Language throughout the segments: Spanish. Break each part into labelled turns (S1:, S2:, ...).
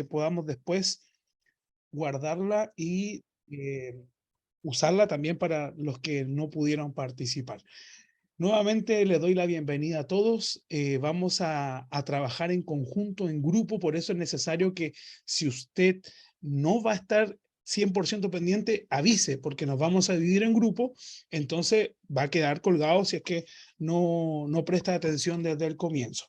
S1: que podamos después guardarla y usarla también para los que no pudieron participar. Nuevamente le doy la bienvenida a todos. Vamos a trabajar en conjunto, en grupo, por eso es necesario que si usted no va a estar 100% pendiente, avise, porque nos vamos a dividir en grupo, entonces va a quedar colgado si es que no presta atención desde el comienzo.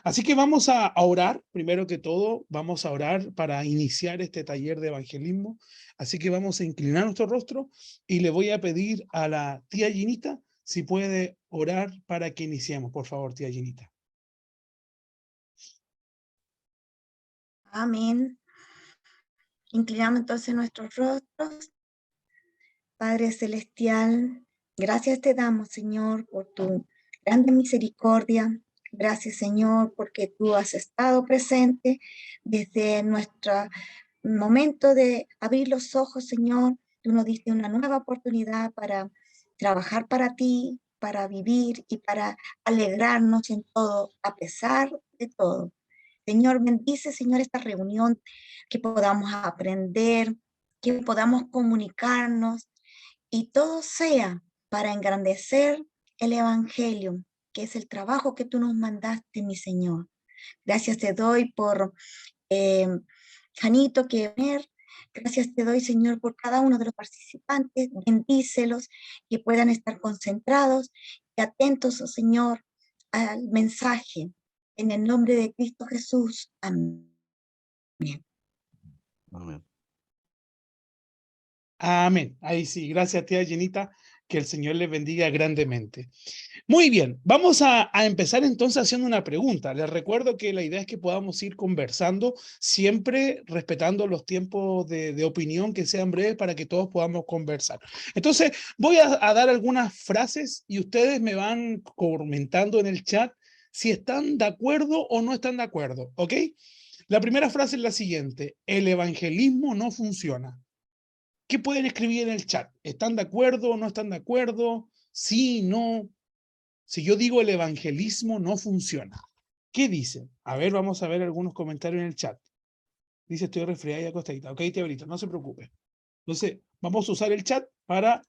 S1: Así que vamos a orar, primero que todo, vamos a orar para iniciar este taller de evangelismo. Así que vamos a inclinar nuestro rostro y le voy a pedir a la tía Ginita si puede orar para que iniciemos, por favor, tía Ginita.
S2: Amén. Inclinamos entonces nuestros rostros. Padre Celestial, gracias te damos, Señor, por tu grande misericordia. Gracias, Señor, porque tú has estado presente desde nuestro momento de abrir los ojos, Señor. Tú nos diste una nueva oportunidad para trabajar para ti, para vivir y para alegrarnos en todo, a pesar de todo. Señor, bendice, Señor, esta reunión, que podamos aprender, que podamos comunicarnos y todo sea para engrandecer el Evangelio, que es el trabajo que tú nos mandaste, mi Señor. Gracias te doy por Janito, que gracias te doy, Señor, por cada uno de los participantes. Bendícelos, que puedan estar concentrados y atentos, oh Señor, al mensaje. En el nombre de Cristo Jesús. Amén.
S3: Amén.
S1: Amén. Ahí sí, gracias tía Ginita, que el Señor les bendiga grandemente. Muy bien, vamos a empezar entonces haciendo una pregunta. Les recuerdo que la idea es que podamos ir conversando, siempre respetando los tiempos de opinión, que sean breves para que todos podamos conversar. Entonces, voy a dar algunas frases y ustedes me van comentando en el chat si están de acuerdo o no están de acuerdo, ¿ok? La primera frase es la siguiente: el evangelismo no funciona. ¿Qué pueden escribir en el chat? ¿Están de acuerdo o no están de acuerdo? Sí, no. Si yo digo el evangelismo no funciona, ¿qué dicen? A ver, vamos a ver algunos comentarios en el chat. Dice, estoy resfriada y acostadita. Ok, tía Brita, no se preocupe. Entonces, vamos a usar el chat para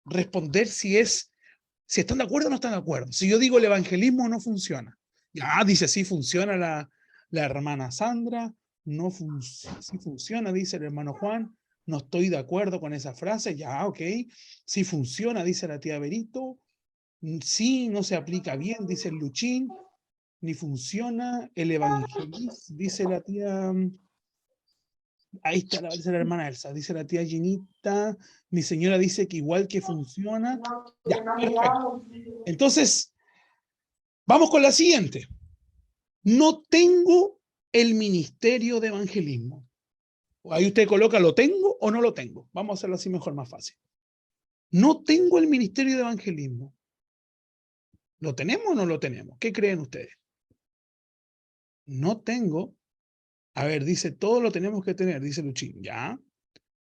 S1: responder si están de acuerdo o no están de acuerdo. Si yo digo el evangelismo no funciona. Ya, dice, sí funciona la hermana Sandra, no sí funciona, dice el hermano Juan. No estoy de acuerdo con esa frase. Ya, ok. Sí funciona, dice la tía Berito. Sí, no se aplica bien, dice el Luchín, ni funciona el evangelismo, dice la tía, ahí está dice la hermana Elsa, dice la tía Ginita, mi señora dice que igual que funciona. Ya, perfecto. Entonces, vamos con la siguiente. No tengo el ministerio de evangelismo. Ahí usted coloca, ¿lo tengo o no lo tengo? Vamos a hacerlo así mejor, más fácil. No tengo el ministerio de evangelismo. ¿Lo tenemos o no lo tenemos? ¿Qué creen ustedes? No tengo. A ver, dice, todo lo tenemos que tener, dice Luchín. Ya.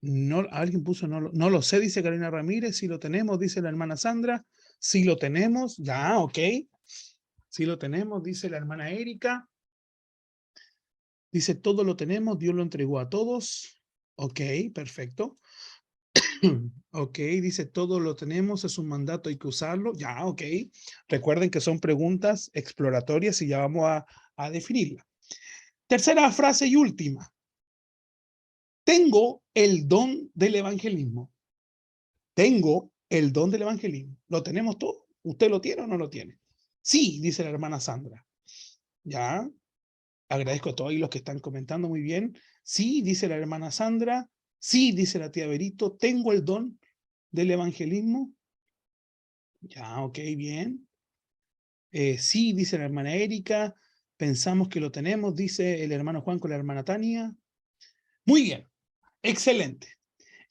S1: No, alguien puso, no lo sé, dice Carolina Ramírez. Si lo tenemos, dice la hermana Sandra. Si lo tenemos, ya, ok. Si lo tenemos, dice la hermana Erika. Dice, todo lo tenemos, Dios lo entregó a todos. Ok, perfecto. Ok, dice, todo lo tenemos, es un mandato, hay que usarlo. Ya, ok. Recuerden que son preguntas exploratorias y ya vamos a definirla. Tercera frase y última. Tengo el don del evangelismo. Tengo el don del evangelismo. ¿Lo tenemos todo? ¿Usted lo tiene o no lo tiene? Sí, dice la hermana Sandra. Ya, agradezco a todos los que están comentando muy bien. Sí, dice la hermana Sandra. Sí, dice la tía Berito. Tengo el don del evangelismo. Ya, ok, bien. Sí, dice la hermana Erika. Pensamos que lo tenemos, dice el hermano Juan con la hermana Tania. Muy bien, excelente.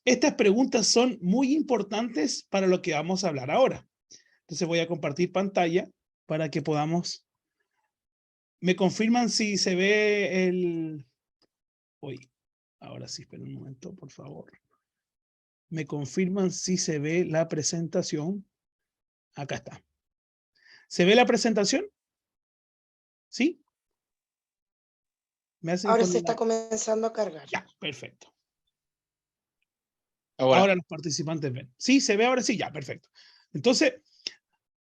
S1: Estas preguntas son muy importantes para lo que vamos a hablar ahora. Entonces voy a compartir pantalla para que podamos... ¿Me confirman si se ve el... Uy, ahora sí, esperen un momento, por favor. ¿Me confirman si se ve la presentación? Acá está. ¿Se ve la presentación? ¿Sí? ¿Me hacen
S3: Ahora
S1: con
S3: se está
S1: la...
S3: comenzando a cargar.
S1: Ya, perfecto.
S4: Ahora,
S1: Ahora los participantes ven. Sí, se ve ahora sí, ya, perfecto. Entonces,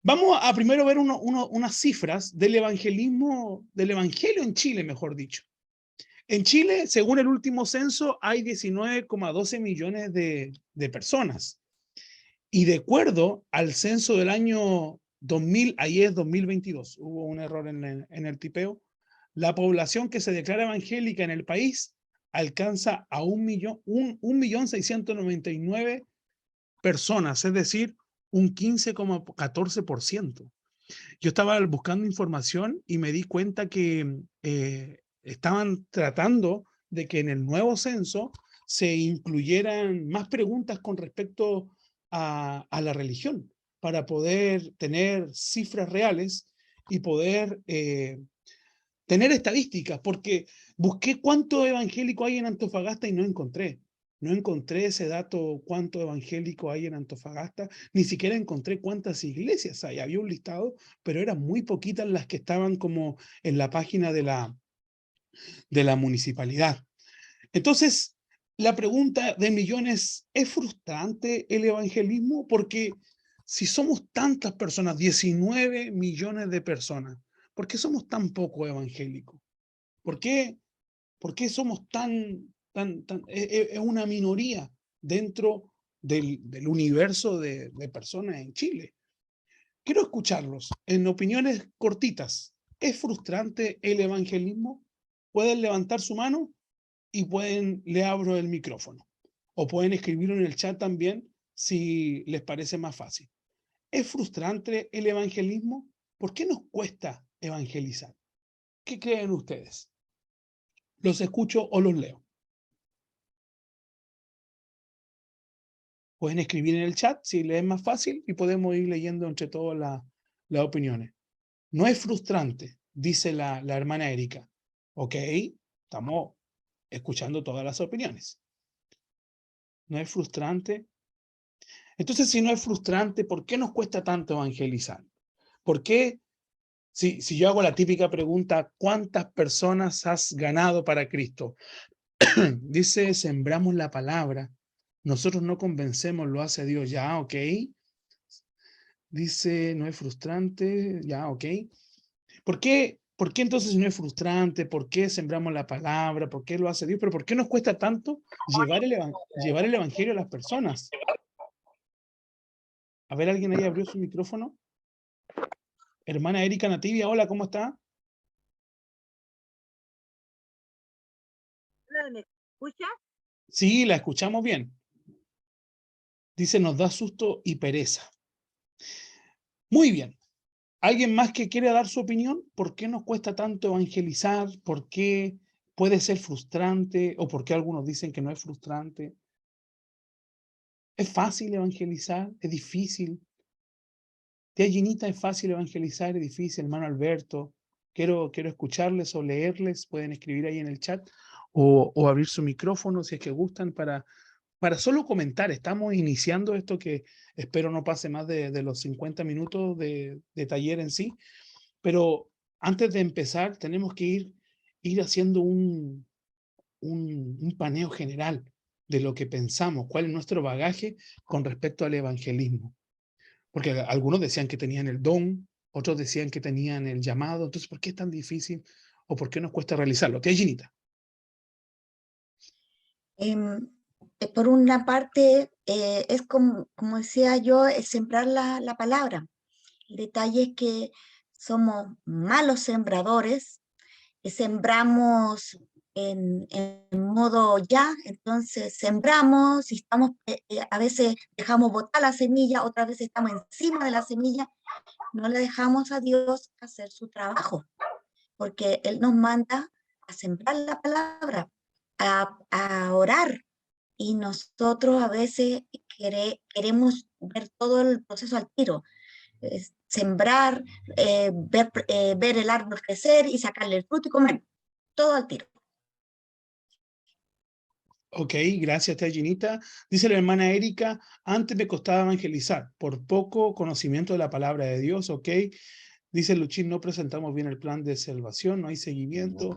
S1: vamos a primero ver unas cifras del evangelismo, del evangelio en Chile, mejor dicho. En Chile, según el último censo, hay 19,12 millones de personas. Y de acuerdo al censo del año 2000, ahí es 2022, hubo un error en el tipeo, la población que se declara evangélica en el país alcanza a 1.699.000 personas, es decir, un 15,14%. Yo estaba buscando información y me di cuenta que estaban tratando de que en el nuevo censo se incluyeran más preguntas con respecto a la religión, para poder tener cifras reales y poder tener estadísticas, porque busqué cuánto evangélico hay en Antofagasta y no encontré. No encontré ese dato, cuánto evangélico hay en Antofagasta, ni siquiera encontré cuántas iglesias hay. Había un listado, pero eran muy poquitas las que estaban como en la página de la municipalidad. Entonces, la pregunta de millones, ¿es frustrante el evangelismo? Porque si somos tantas personas, 19 millones de personas, ¿por qué somos tan poco evangélicos? ¿Por qué somos es una minoría dentro del universo de personas en Chile? Quiero escucharlos en opiniones cortitas. ¿Es frustrante el evangelismo? ¿Pueden levantar su mano? Y le abro el micrófono. O pueden escribirlo en el chat también si les parece más fácil. ¿Es frustrante el evangelismo? ¿Por qué nos cuesta evangelizar? ¿Qué creen ustedes? ¿Los escucho o los leo? Pueden escribir en el chat si les es más fácil y podemos ir leyendo entre todas las opiniones. No es frustrante, dice la hermana Erika. Ok, estamos escuchando todas las opiniones. No es frustrante. Entonces, si no es frustrante, ¿por qué nos cuesta tanto evangelizar? ¿Por qué, si yo hago la típica pregunta, ¿cuántas personas has ganado para Cristo? Dice, sembramos la palabra. Nosotros no convencemos, lo hace Dios. Ya, ok. Dice, no es frustrante. Ya, ok. ¿Por qué entonces no es frustrante? ¿Por qué sembramos la palabra? ¿Por qué lo hace Dios? Pero ¿por qué nos cuesta tanto llevar el evangelio a las personas? A ver, ¿alguien ahí abrió su micrófono? Hermana Erika Nativia, hola, ¿cómo está?
S5: ¿Me escucha?
S1: Sí, la escuchamos bien. Dice, nos da susto y pereza. Muy bien. ¿Alguien más que quiere dar su opinión? ¿Por qué nos cuesta tanto evangelizar? ¿Por qué puede ser frustrante? ¿O por qué algunos dicen que no es frustrante? ¿Es fácil evangelizar? ¿Es difícil? Tía Ginita, ¿es fácil evangelizar? ¿Es difícil? Hermano Alberto, quiero escucharles o leerles. Pueden escribir ahí en el chat o abrir su micrófono si es que gustan para solo comentar. Estamos iniciando esto que espero no pase más de los 50 minutos de taller en sí, pero antes de empezar tenemos que ir haciendo un paneo general de lo que pensamos, cuál es nuestro bagaje con respecto al evangelismo. Porque algunos decían que tenían el don, otros decían que tenían el llamado. Entonces, ¿por qué es tan difícil o por qué nos cuesta realizarlo? ¿Qué hay, Ginita?
S2: Por una parte, es como decía yo, es sembrar la palabra. El detalle es que somos malos sembradores, sembramos en modo ya, entonces sembramos y estamos, a veces dejamos botar la semilla, otras veces estamos encima de la semilla, no le dejamos a Dios hacer su trabajo, porque Él nos manda a sembrar la palabra, a orar, y nosotros a veces queremos ver todo el proceso al tiro, sembrar, ver el árbol crecer y sacarle el fruto y comer, todo al tiro.
S1: Ok, gracias, tía Ginita. Dice la hermana Erika, antes me costaba evangelizar por poco conocimiento de la palabra de Dios, ok. Dice Luchín, no presentamos bien el plan de salvación, no hay seguimiento.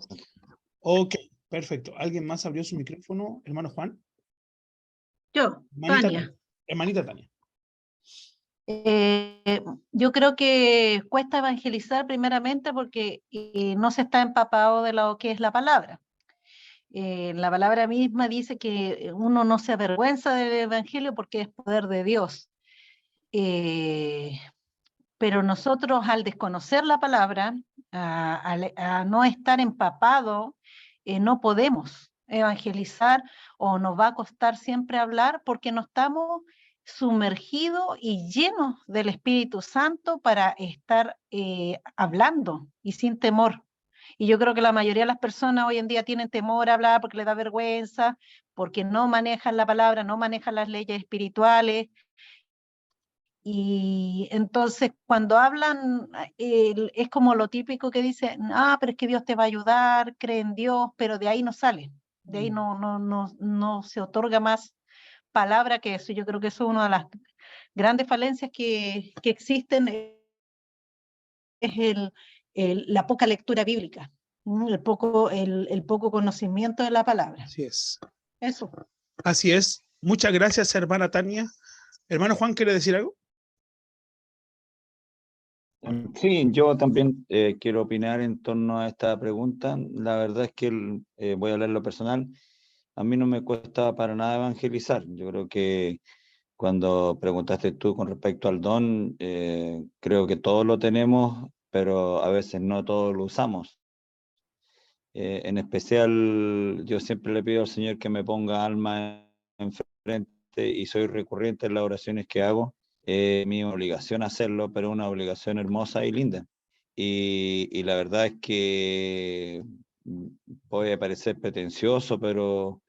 S1: Ok, perfecto. ¿Alguien más abrió su micrófono? Hermano Juan.
S3: Yo,
S1: Hermanita
S3: Tania.
S1: Tania. Hermanita Tania.
S3: Yo creo que cuesta evangelizar primeramente porque no se está empapado de lo que es la palabra. La palabra misma dice que uno no se avergüenza del evangelio porque es poder de Dios. Pero nosotros al desconocer la palabra, a no estar empapado, no podemos evangelizar o nos va a costar siempre hablar porque no estamos sumergidos y llenos del Espíritu Santo para estar hablando y sin temor. Y yo creo que la mayoría de las personas hoy en día tienen temor a hablar porque les da vergüenza, porque no manejan la palabra, no manejan las leyes espirituales. Y entonces cuando hablan, es como lo típico que dicen, pero es que Dios te va a ayudar, cree en Dios, pero de ahí no sale, de ahí no se otorga más palabra que eso. Yo creo que eso es una de las grandes falencias que existen, es la poca lectura bíblica, el poco conocimiento de la palabra.
S1: Así es.
S3: Eso.
S1: Así es. Muchas gracias, hermana Tania. Hermano Juan, ¿quiere decir algo?
S4: Sí, yo también quiero opinar en torno a esta pregunta. La verdad es que voy a hablar lo personal. A mí no me cuesta para nada evangelizar. Yo creo que cuando preguntaste tú con respecto al don, creo que todos lo tenemos, pero a veces no todos lo usamos. En especial, yo siempre le pido al Señor que me ponga alma enfrente y soy recurrente en las oraciones que hago. Mi obligación hacerlo, pero una obligación hermosa y linda. Y la verdad es que puede parecer pretencioso, pero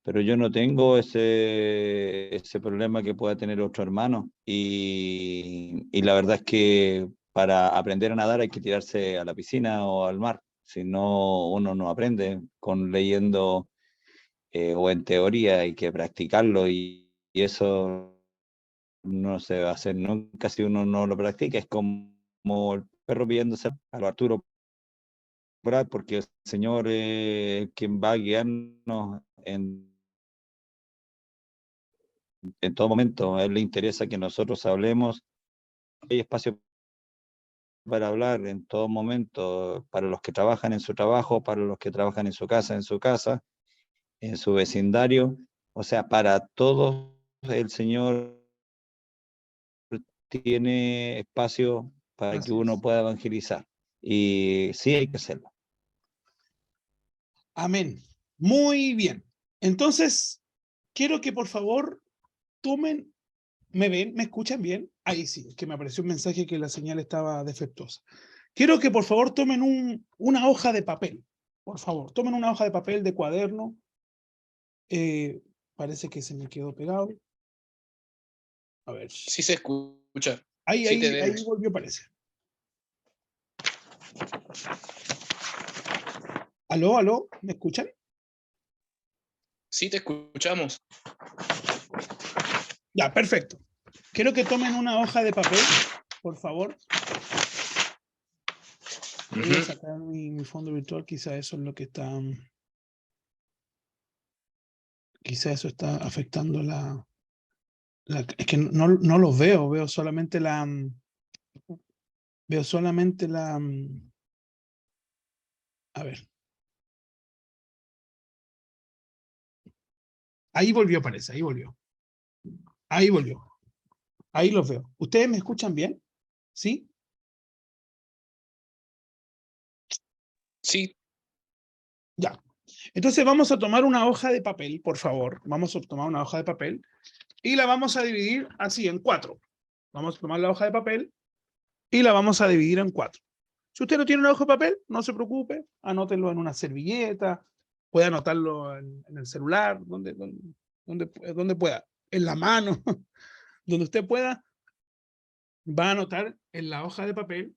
S4: yo no tengo ese problema que pueda tener otro hermano. Y la verdad es que para aprender a nadar hay que tirarse a la piscina o al mar. Si no, uno no aprende con leyendo o en teoría, hay que practicarlo y eso no se va a hacer nunca si uno no lo practica. Es como el perro pidiéndose a lo Arturo Prat, porque el Señor es quien va a guiarnos en todo momento. A Él le interesa que nosotros hablemos. Hay espacio para hablar en todo momento, para los que trabajan en su trabajo, para los que trabajan en su casa, en su vecindario. O sea, para todos el Señor tiene espacio para
S1: Así
S4: que uno
S1: es.
S4: pueda evangelizar. Y sí hay que hacerlo.
S1: Amén. Muy bien. Entonces, quiero que por favor tomen, ¿me ven? ¿Me escuchan bien? Ahí sí, es que me apareció un mensaje que la señal estaba defectuosa. Quiero que por favor tomen una hoja de papel. Por favor, tomen una hoja de papel de cuaderno. Parece que se me quedó pegado. A ver.
S5: Sí se escucha.
S1: Ahí,
S5: Sí te
S1: ahí, ahí
S5: vemos.
S1: volvió, parece. ¿Aló, aló? ¿Me escuchan?
S5: Sí te escuchamos.
S1: Ya, perfecto. Quiero que tomen una hoja de papel, por favor. Voy a sacar mi fondo virtual, quizá eso es lo que está... Quizá eso está afectando es que no los veo, veo solamente la... Veo solamente la... A ver. Ahí volvió, parece, ahí volvió. Ahí volvió. Ahí los veo. ¿Ustedes me escuchan bien? ¿Sí?
S5: Sí,
S1: Ya. Entonces vamos a tomar una hoja de papel, por favor. Vamos a tomar una hoja de papel y la vamos a dividir así en 4. Vamos a tomar la hoja de papel y la vamos a dividir en 4. Si usted no tiene una hoja de papel, no se preocupe, anótenlo en una servilleta, puede anotarlo en el celular, donde pueda, en la mano, donde usted pueda, va a anotar en la hoja de papel,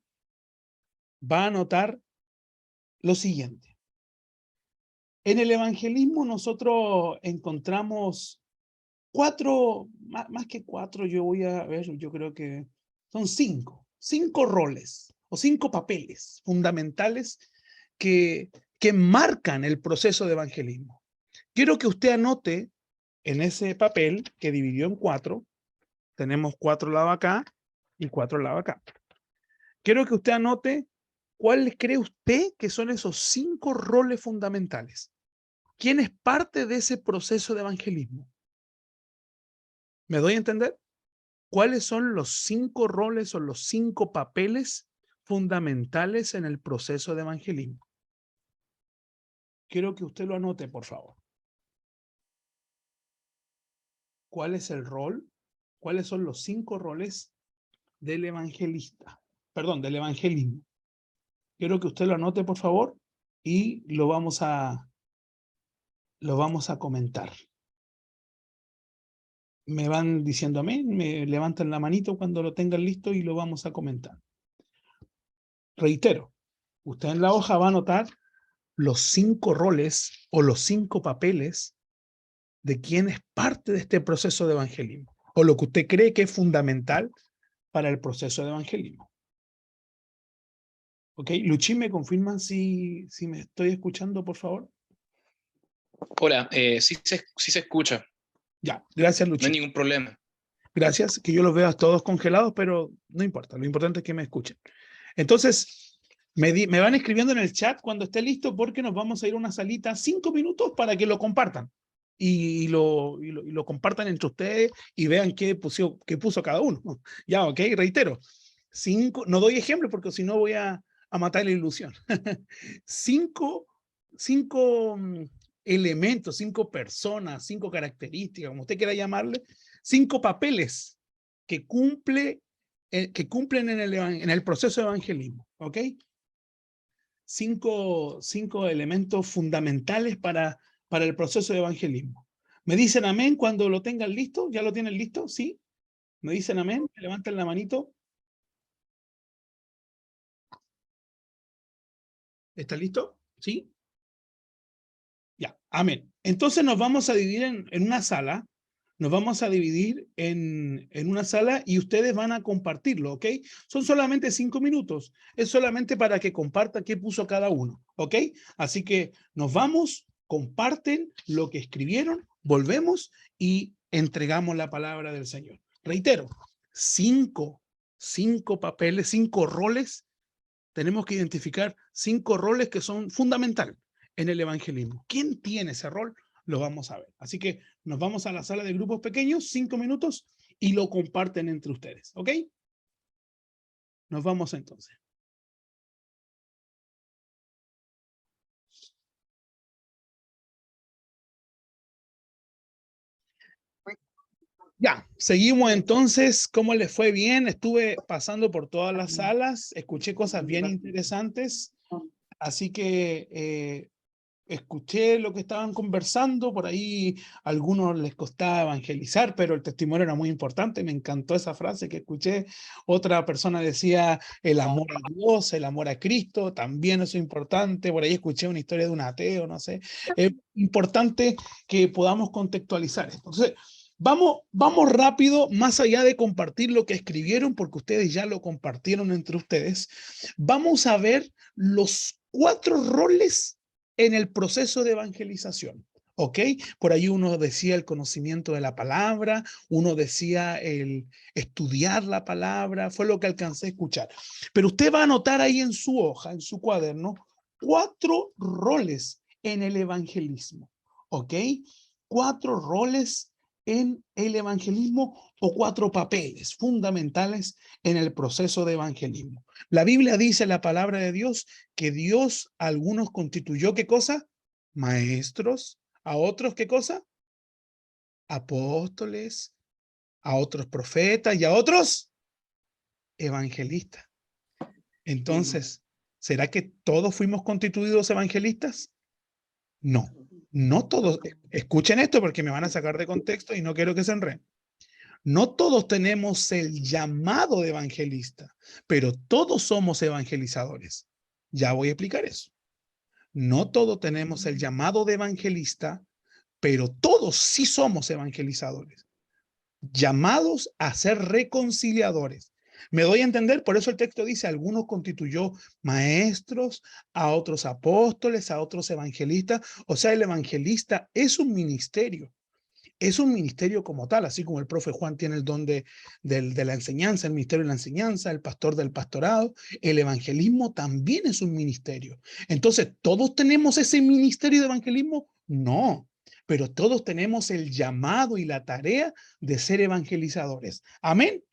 S1: va a anotar lo siguiente. En el evangelismo nosotros encontramos 4, más que 4, yo voy a ver, yo creo que son 5 roles o 5 papeles fundamentales que que marcan el proceso de evangelismo. Quiero que usted anote en ese papel que dividió en 4. Tenemos 4 lados acá y 4 lados acá. Quiero que usted anote cuáles cree usted que son esos 5 roles fundamentales. ¿Quién es parte de ese proceso de evangelismo? ¿Me doy a entender? ¿Cuáles son los 5 roles o los 5 papeles fundamentales en el proceso de evangelismo? Quiero que usted lo anote, por favor. ¿Cuál es el rol? ¿Cuáles son los 5 roles del evangelista? Perdón, del evangelismo. Quiero que usted lo anote, por favor, y lo vamos a comentar. Me van diciendo amén, me levantan la manito cuando lo tengan listo y lo vamos a comentar. Reitero, usted en la hoja va a anotar los 5 roles o los 5 papeles de quién es parte de este proceso de evangelismo, o lo que usted cree que es fundamental para el proceso de evangelismo. ¿Ok? Luchín, ¿me confirman si me estoy escuchando, por favor?
S5: Hola, sí se escucha,
S1: Ya, gracias,
S5: no hay
S1: Luchín.
S5: ningún problema.
S1: Gracias, que yo los veo a todos congelados, pero no importa, lo importante es que me escuchen. Entonces, me van escribiendo en el chat cuando esté listo, porque nos vamos a ir a una salita 5 minutos para que lo compartan. Y lo compartan entre ustedes y vean qué puso cada uno. Ya, ok, reitero. 5, no doy ejemplos porque si no voy a matar la ilusión. 5 elementos, 5 personas, 5 características, como usted quiera llamarle, 5 papeles que cumplen en el proceso de evangelismo, ¿ok? 5 elementos fundamentales para el proceso de evangelismo. ¿Me dicen amén cuando lo tengan listo? ¿Ya lo tienen listo? ¿Sí? ¿Me dicen amén? ¿Me levantan la manito? ¿Está listo? ¿Sí? Ya, amén. Entonces nos vamos a dividir en una sala. Nos vamos a dividir en una sala y ustedes van a compartirlo, ¿ok? Son solamente 5 minutos. Es solamente para que compartan qué puso cada uno, ¿ok? Así que nos vamos, comparten lo que escribieron, volvemos y entregamos la palabra del Señor. Reitero, 5 papeles, 5 roles. Tenemos que identificar 5 roles que son fundamentales en el evangelismo. ¿Quién tiene ese rol? Lo vamos a ver. Así que nos vamos a la sala de grupos pequeños, 5 minutos, y lo comparten entre ustedes, ¿ok? Nos vamos entonces. Ya, seguimos entonces. ¿Cómo les fue? Bien, estuve pasando por todas las salas, escuché cosas bien interesantes, así que escuché lo que estaban conversando, por ahí a algunos les costaba evangelizar, pero el testimonio era muy importante, me encantó esa frase que escuché. Otra persona decía el amor a Dios, el amor a Cristo, también eso es importante. Por ahí escuché una historia de un ateo, no sé. Es importante que podamos contextualizar esto. Entonces, vamos rápido, más allá de compartir lo que escribieron, porque ustedes ya lo compartieron entre ustedes. Vamos a ver los 4 roles en el proceso de evangelización, ¿ok? Por ahí uno decía el conocimiento de la palabra, uno decía el estudiar la palabra, fue lo que alcancé a escuchar. Pero usted va a anotar ahí en su hoja, en su cuaderno, 4 roles en el evangelismo, ¿ok? 4 roles en el evangelismo o 4 papeles fundamentales en el proceso de evangelismo. La Biblia dice en la palabra de Dios que Dios a algunos constituyó, ¿qué cosa? Maestros, a otros, ¿qué cosa? Apóstoles, a otros profetas y a otros evangelistas. Entonces, ¿será que todos fuimos constituidos evangelistas? No, no todos. Escuchen esto porque me van a sacar de contexto y no quiero que se enreden. No todos tenemos el llamado de evangelista, pero todos somos evangelizadores. Ya voy a explicar eso. No todos tenemos el llamado de evangelista, pero todos sí somos evangelizadores, llamados a ser reconciliadores. ¿Me doy a entender? Por eso el texto dice, algunos constituyó maestros, a otros apóstoles, a otros evangelistas. O sea, el evangelista es un ministerio. Es un ministerio como tal, así como el profe Juan tiene el don de la enseñanza, el ministerio de la enseñanza, el pastor del pastorado, el evangelismo también es un ministerio. Entonces, ¿todos tenemos ese ministerio de evangelismo? No, pero todos tenemos el llamado y la tarea de ser evangelizadores. Amén.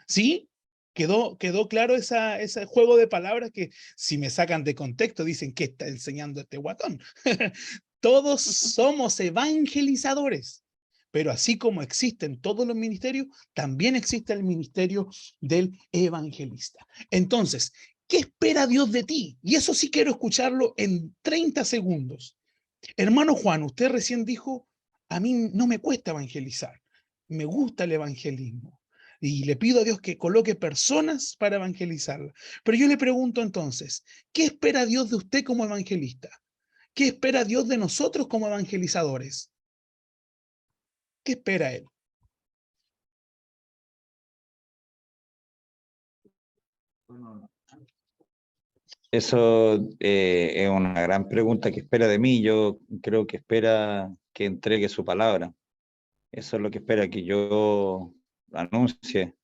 S1: ¿Sí? Quedó claro ese juego de palabras que si me sacan de contexto dicen, ¿qué está enseñando este guatón? Todos somos evangelizadores, pero así como existen todos los ministerios, también existe el ministerio del evangelista. Entonces, ¿qué espera Dios de ti? Y eso sí quiero escucharlo en 30 segundos. Hermano Juan, usted recién dijo, a mí no me cuesta evangelizar, me gusta el evangelismo. Y le pido a Dios que coloque personas para evangelizarla. Pero yo le pregunto entonces, ¿qué espera Dios de usted como evangelista? ¿Qué espera Dios de nosotros como evangelizadores? ¿Qué espera Él?
S4: Eso es una gran pregunta que espera de mí. Yo creo que espera que entregue su palabra. Eso es lo que espera, que yo anuncie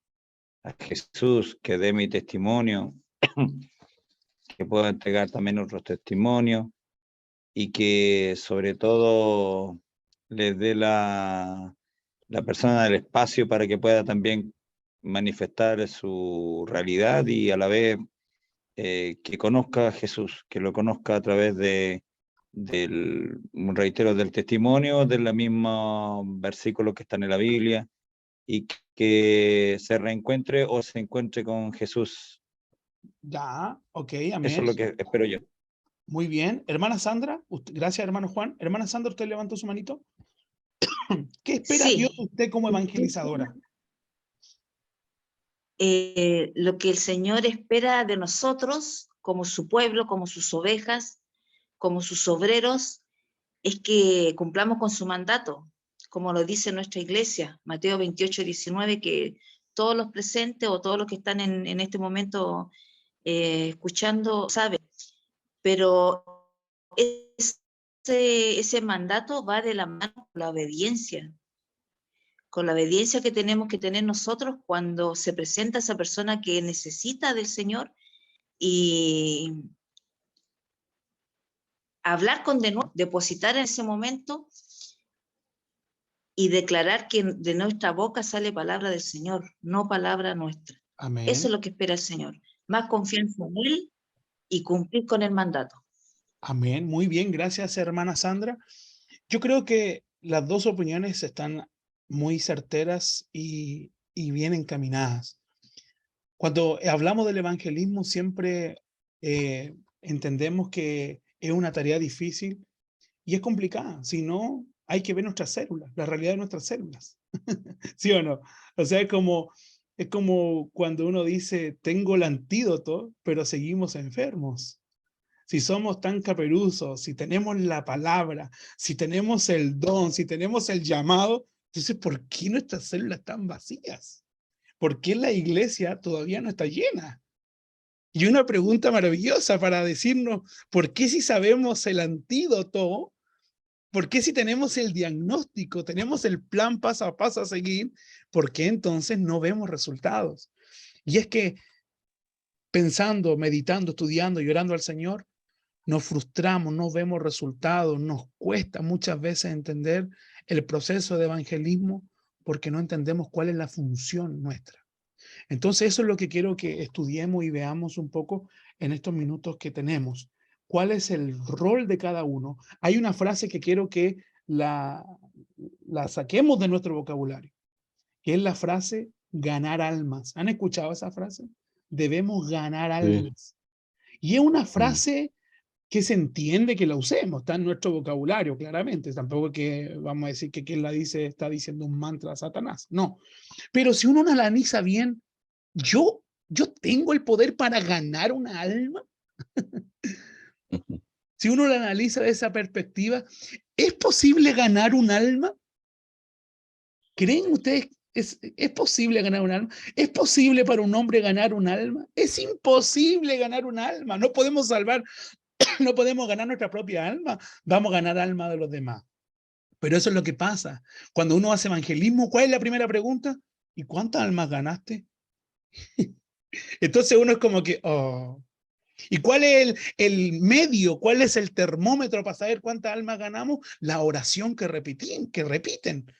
S4: a Jesús, que dé mi testimonio, que pueda entregar también otros testimonios y que sobre todo les dé la persona el espacio para que pueda también manifestar su realidad y a la vez que conozca a Jesús, que lo conozca a través reitero, del testimonio, del mismo versículo que está en la Biblia, y que se reencuentre o se encuentre con Jesús.
S1: Ya, ok,
S4: Eso
S1: amén.
S4: es lo que espero yo.
S1: Muy bien. Hermana Sandra, gracias hermano Juan. Hermana Sandra, ¿usted levantó su manito? ¿Qué espera Dios de
S6: Sí,
S1: usted como evangelizadora?
S6: lo que el Señor espera de nosotros, como su pueblo, como sus ovejas, como sus obreros, es que cumplamos con su mandato, como lo dice nuestra iglesia, Mateo 28:19, que todos los presentes o todos los que están en este momento escuchando saben, pero ese mandato va de la mano con la obediencia que tenemos que tener nosotros cuando se presenta esa persona que necesita del Señor, y hablar con denuedo, depositar en ese momento y declarar que de nuestra boca sale palabra del Señor, no palabra nuestra.
S1: Amén.
S6: Eso es lo que espera el Señor. Más confianza en Él y cumplir con el mandato.
S1: Amén. Muy bien, gracias hermana Sandra. Yo creo que las dos opiniones están muy certeras y bien encaminadas. Cuando hablamos del evangelismo siempre entendemos que es una tarea difícil y es complicada. Si no, hay que ver nuestras células, la realidad de nuestras células. ¿Sí o no? O sea, es como cuando uno dice, tengo el antídoto, pero seguimos enfermos. Si somos tan caperuzos, si tenemos la palabra, si tenemos el don, si tenemos el llamado, entonces, ¿por qué nuestras células están vacías? ¿Por qué la iglesia todavía no está llena? Y una pregunta maravillosa para decirnos, ¿por qué si sabemos el antídoto? ¿Por qué si tenemos el diagnóstico, tenemos el plan paso a paso a seguir? ¿Por qué entonces no vemos resultados? Y es que pensando, meditando, estudiando, llorando al Señor, nos frustramos, no vemos resultados, nos cuesta muchas veces entender el proceso de evangelismo porque no entendemos cuál es la función nuestra. Entonces eso es lo que quiero que estudiemos y veamos un poco en estos minutos que tenemos. ¿Cuál es el rol de cada uno? Hay una frase que quiero que la saquemos de nuestro vocabulario, que es la frase ganar almas. ¿Han escuchado esa frase? Debemos ganar almas. Y es una frase que se entiende que la usemos, está en nuestro vocabulario, claramente. Tampoco que vamos a decir que quien la dice está diciendo un mantra a Satanás. No. Pero si uno analiza bien, yo tengo el poder para ganar una alma. Si uno lo analiza de esa perspectiva, ¿es posible ganar un alma? ¿Creen ustedes ¿Es posible ganar un alma? ¿Es posible para un hombre ganar un alma? Es imposible ganar un alma. No podemos salvar, no podemos ganar nuestra propia alma. Vamos a ganar alma de los demás. Pero eso es lo que pasa. Cuando uno hace evangelismo, ¿cuál es la primera pregunta? ¿Y cuántas almas ganaste? Entonces uno es como que, oh. ¿Y cuál es el medio? ¿Cuál es el termómetro para saber cuántas almas ganamos? La oración que repiten.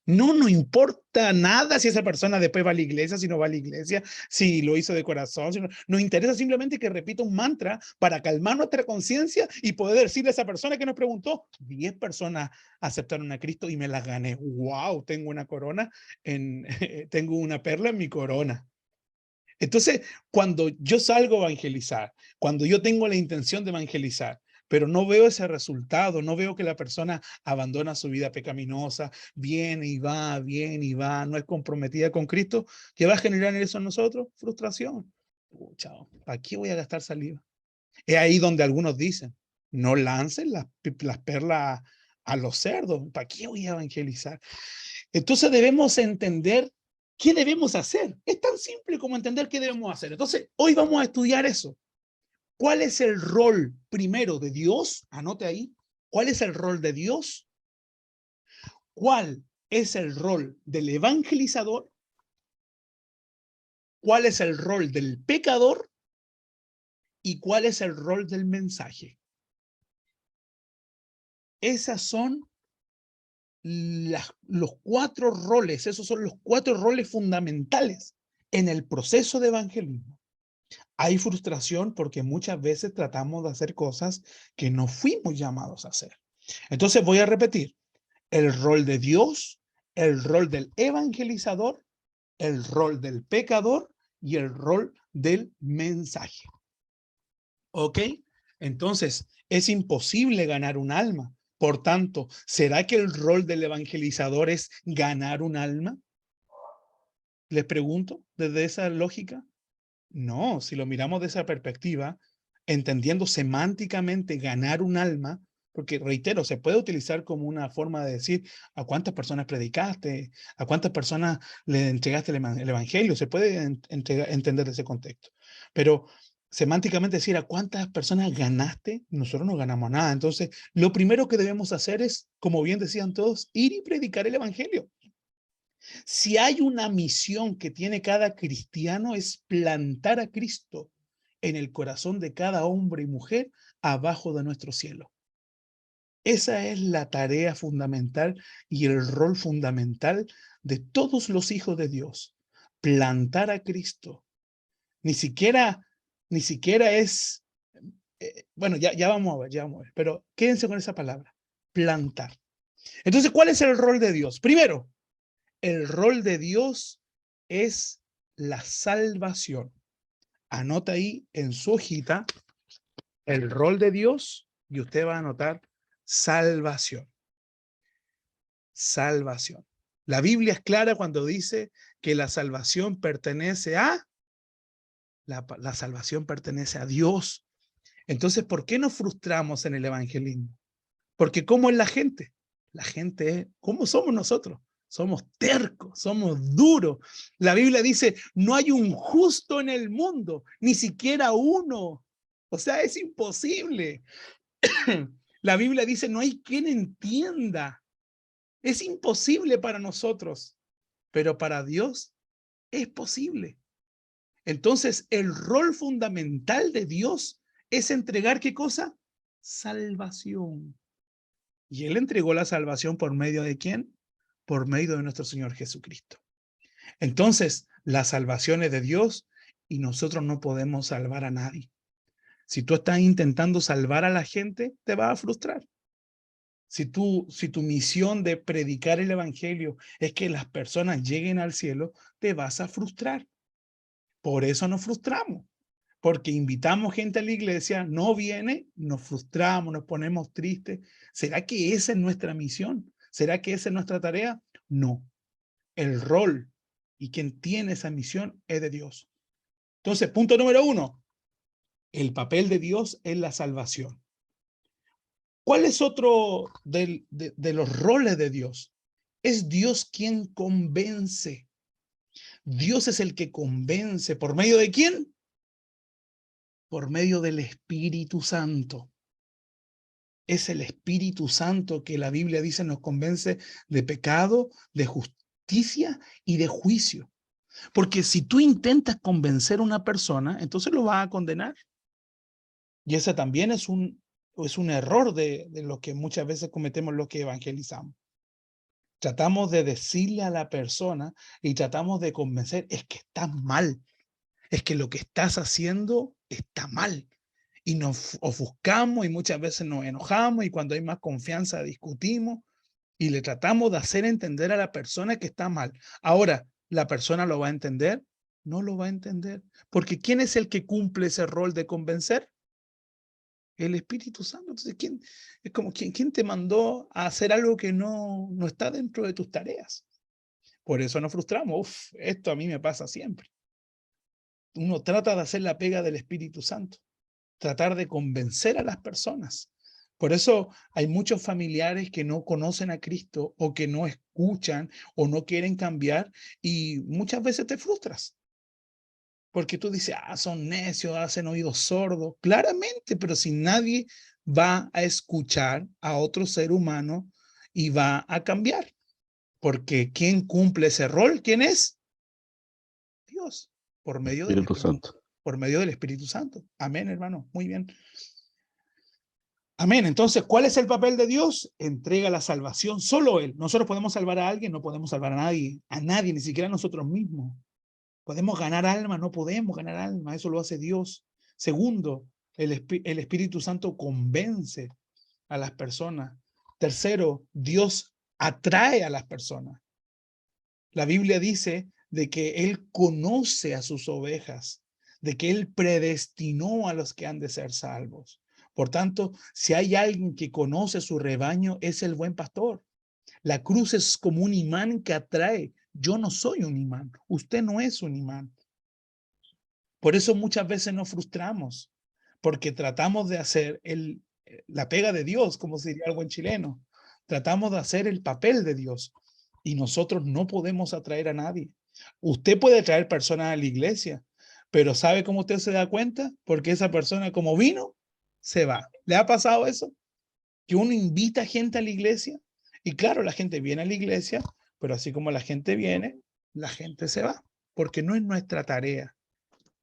S1: No nos importa nada si esa persona después va a la iglesia, si no va a la iglesia, si lo hizo de corazón. Nos interesa simplemente que repita un mantra para calmar nuestra conciencia y poder decirle a esa persona que nos preguntó, 10 personas aceptaron a Cristo y me las gané. ¡Wow! Tengo una corona, tengo una perla en mi corona. Entonces, cuando yo salgo a evangelizar, cuando yo tengo la intención de evangelizar, pero no veo ese resultado, no veo que la persona abandona su vida pecaminosa, viene y va, no es comprometida con Cristo, ¿qué va a generar eso en nosotros? Frustración. Chao, ¿para qué voy a gastar saliva? Es ahí donde algunos dicen, no lancen las perlas a los cerdos, ¿para qué voy a evangelizar? Entonces debemos entender qué debemos hacer. Es tan simple como entender qué debemos hacer. Entonces, hoy vamos a estudiar eso. ¿Cuál es el rol primero de Dios? Anote ahí. ¿Cuál es el rol de Dios? ¿Cuál es el rol del evangelizador? ¿Cuál es el rol del pecador? ¿Y cuál es el rol del mensaje? Esas son los 4 roles, esos son los 4 roles fundamentales en el proceso de evangelismo. Hay frustración porque muchas veces tratamos de hacer cosas que no fuimos llamados a hacer. Entonces voy a repetir, el rol de Dios, el rol del evangelizador, el rol del pecador y el rol del mensaje. ¿Ok? Entonces, es imposible ganar un alma. Por tanto, ¿será que el rol del evangelizador es ganar un alma? Les pregunto, desde esa lógica. No, si lo miramos de esa perspectiva, entendiendo semánticamente ganar un alma, porque reitero, se puede utilizar como una forma de decir a cuántas personas predicaste, a cuántas personas le entregaste el evangelio, se puede entender ese contexto. Pero semánticamente decir a cuántas personas ganaste, nosotros no ganamos nada. Entonces, lo primero que debemos hacer es, como bien decían todos, ir y predicar el evangelio. Si hay una misión que tiene cada cristiano es plantar a Cristo en el corazón de cada hombre y mujer abajo de nuestro cielo. Esa es la tarea fundamental y el rol fundamental de todos los hijos de Dios. Plantar a Cristo. Ni siquiera es, bueno, ya vamos a ver, pero quédense con esa palabra, plantar. Entonces, ¿cuál es el rol de Dios? Primero, el rol de Dios es la salvación. Anota ahí en su hojita el rol de Dios y usted va a anotar salvación. Salvación. La Biblia es clara cuando dice que la salvación pertenece a la salvación pertenece a Dios. Entonces, ¿por qué nos frustramos en el evangelismo? Porque ¿cómo es la gente? La gente es, ¿cómo somos nosotros? Somos tercos, somos duros. La Biblia dice, no hay un justo en el mundo, ni siquiera uno. O sea, es imposible. La Biblia dice, no hay quien entienda. Es imposible para nosotros, pero para Dios es posible. Entonces, el rol fundamental de Dios es entregar ¿qué cosa? Salvación. Y Él entregó la salvación por medio de ¿quién? Por medio de nuestro Señor Jesucristo. Entonces, la salvación es de Dios y nosotros no podemos salvar a nadie. Si tú estás intentando salvar a la gente, te vas a frustrar. Si tu misión de predicar el evangelio es que las personas lleguen al cielo, te vas a frustrar. Por eso nos frustramos. Porque invitamos gente a la iglesia, no viene, nos frustramos, nos ponemos tristes. ¿Será que esa es nuestra misión? ¿Será que esa es nuestra tarea? No. El rol y quien tiene esa misión es de Dios. Entonces, punto número 1. El papel de Dios es la salvación. ¿Cuál es otro de los roles de Dios? Es Dios quien convence. Dios es el que convence. ¿Por medio de quién? Por medio del Espíritu Santo. Es el Espíritu Santo que la Biblia dice nos convence de pecado, de justicia y de juicio. Porque si tú intentas convencer a una persona, entonces lo vas a condenar. Y ese también es un error de lo que muchas veces cometemos los que evangelizamos. Tratamos de decirle a la persona y tratamos de convencer, es que estás mal, es que lo que estás haciendo está mal. Y nos ofuscamos y muchas veces nos enojamos y cuando hay más confianza discutimos y le tratamos de hacer entender a la persona que está mal. Ahora, ¿la persona lo va a entender? No lo va a entender. Porque ¿quién es el que cumple ese rol de convencer? El Espíritu Santo. Entonces, ¿quién te mandó a hacer algo que no está dentro de tus tareas? Por eso nos frustramos. Esto a mí me pasa siempre. Uno trata de hacer la pega del Espíritu Santo, tratar de convencer a las personas. Por eso hay muchos familiares que no conocen a Cristo o que no escuchan o no quieren cambiar y muchas veces te frustras. Porque tú dices, son necios, hacen oídos sordos. Claramente, pero si nadie va a escuchar a otro ser humano y va a cambiar. Porque ¿quién cumple ese rol? ¿Quién es? Dios, por medio del
S7: Espíritu Santo.
S1: por medio del Espíritu Santo. Amén, hermano. Muy bien. Amén. Entonces, ¿cuál es el papel de Dios? Entrega la salvación. Solo Él. Nosotros podemos salvar a alguien, no podemos salvar a nadie, ni siquiera a nosotros mismos. Podemos ganar alma, no podemos ganar alma, eso lo hace Dios. Segundo, el Espíritu Santo convence a las personas. Tercero, Dios atrae a las personas. La Biblia dice de que Él conoce a sus ovejas, de que Él predestinó a los que han de ser salvos. Por tanto, si hay alguien que conoce su rebaño, es el buen pastor. La cruz es como un imán que atrae. Yo no soy un imán. Usted no es un imán. Por eso muchas veces nos frustramos, porque tratamos de hacer la pega de Dios, como diría el buen chileno. Tratamos de hacer el papel de Dios y nosotros no podemos atraer a nadie. Usted puede traer personas a la iglesia, pero ¿sabe cómo usted se da cuenta? Porque esa persona, como vino, se va. ¿Le ha pasado eso? Que uno invita gente a la iglesia y claro, la gente viene a la iglesia, pero así como la gente viene, la gente se va, porque no es nuestra tarea.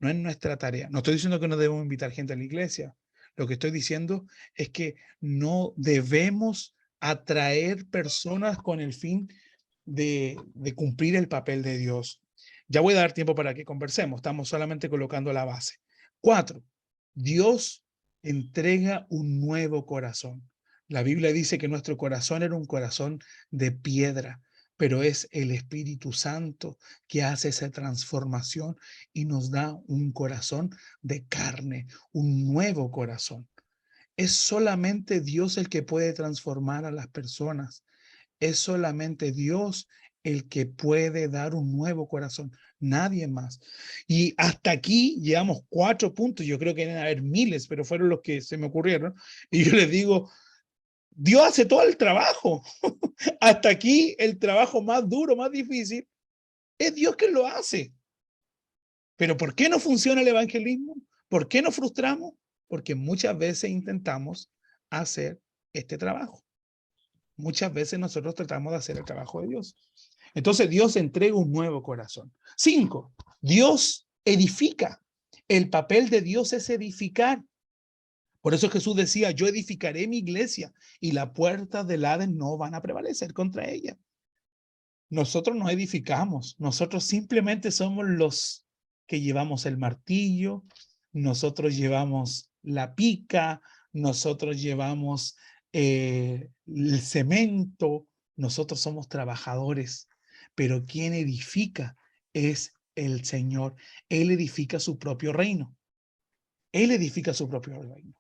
S1: No es nuestra tarea. No estoy diciendo que no debemos invitar gente a la iglesia. Lo que estoy diciendo es que no debemos atraer personas con el fin de cumplir el papel de Dios. Ya voy a dar tiempo para que conversemos. Estamos solamente colocando la base. 4. Dios entrega un nuevo corazón. La Biblia dice que nuestro corazón era un corazón de piedra, pero es el Espíritu Santo que hace esa transformación y nos da un corazón de carne, un nuevo corazón. Es solamente Dios el que puede transformar a las personas. Es solamente Dios el que puede dar un nuevo corazón, nadie más. Y hasta aquí llevamos 4 puntos, yo creo que deben haber miles, pero fueron los que se me ocurrieron. Y yo les digo, Dios hace todo el trabajo. Hasta aquí el trabajo más duro, más difícil, es Dios quien lo hace. Pero ¿por qué no funciona el evangelismo? ¿Por qué nos frustramos? Porque muchas veces intentamos hacer este trabajo. Muchas veces nosotros tratamos de hacer el trabajo de Dios. Entonces Dios entrega un nuevo corazón. 5. Dios edifica. El papel de Dios es edificar. Por eso Jesús decía, yo edificaré mi iglesia y las puertas del Hades no van a prevalecer contra ella. Nosotros no edificamos, nosotros simplemente somos los que llevamos el martillo, nosotros llevamos la pica, nosotros llevamos el cemento, nosotros somos trabajadores, pero quien edifica es el Señor. Él edifica su propio reino. Él edifica su propio reino.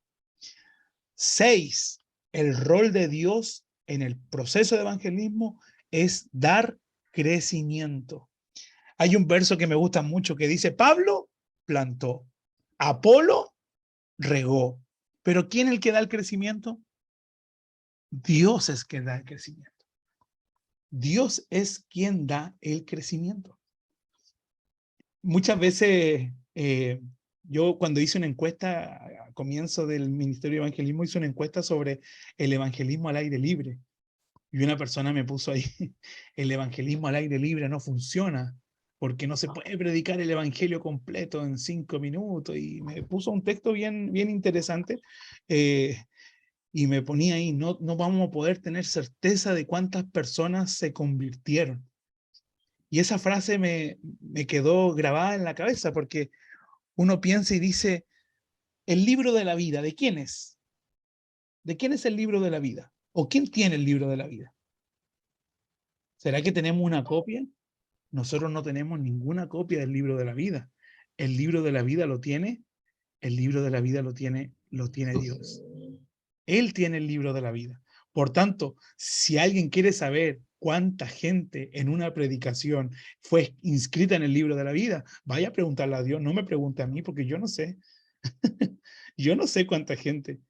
S1: 6. El rol de Dios en el proceso de evangelismo es dar crecimiento. Hay un verso que me gusta mucho que dice, Pablo plantó, Apolo regó, pero ¿quién es el que da el crecimiento? Dios es quien da el crecimiento. Dios es quien da el crecimiento. muchas veces, yo cuando hice una encuesta, a comienzo del Ministerio de Evangelismo, hice una encuesta sobre el evangelismo al aire libre. Y una persona me puso ahí, el evangelismo al aire libre no funciona, porque no se puede predicar el evangelio completo en 5 minutos. Y me puso un texto bien, bien interesante, y me ponía ahí, no vamos a poder tener certeza de cuántas personas se convirtieron. Y esa frase me quedó grabada en la cabeza, porque uno piensa y dice, el libro de la vida, ¿de quién es? ¿De quién es el libro de la vida? ¿O quién tiene el libro de la vida? ¿Será que tenemos una copia? Nosotros no tenemos ninguna copia del libro de la vida. El libro de la vida lo tiene, el libro de la vida lo tiene Dios. Él tiene el libro de la vida. Por tanto, si alguien quiere saber cuánta gente en una predicación fue inscrita en el libro de la vida, vaya a preguntarle a Dios, no me pregunte a mí, porque yo no sé. Yo no sé cuánta gente.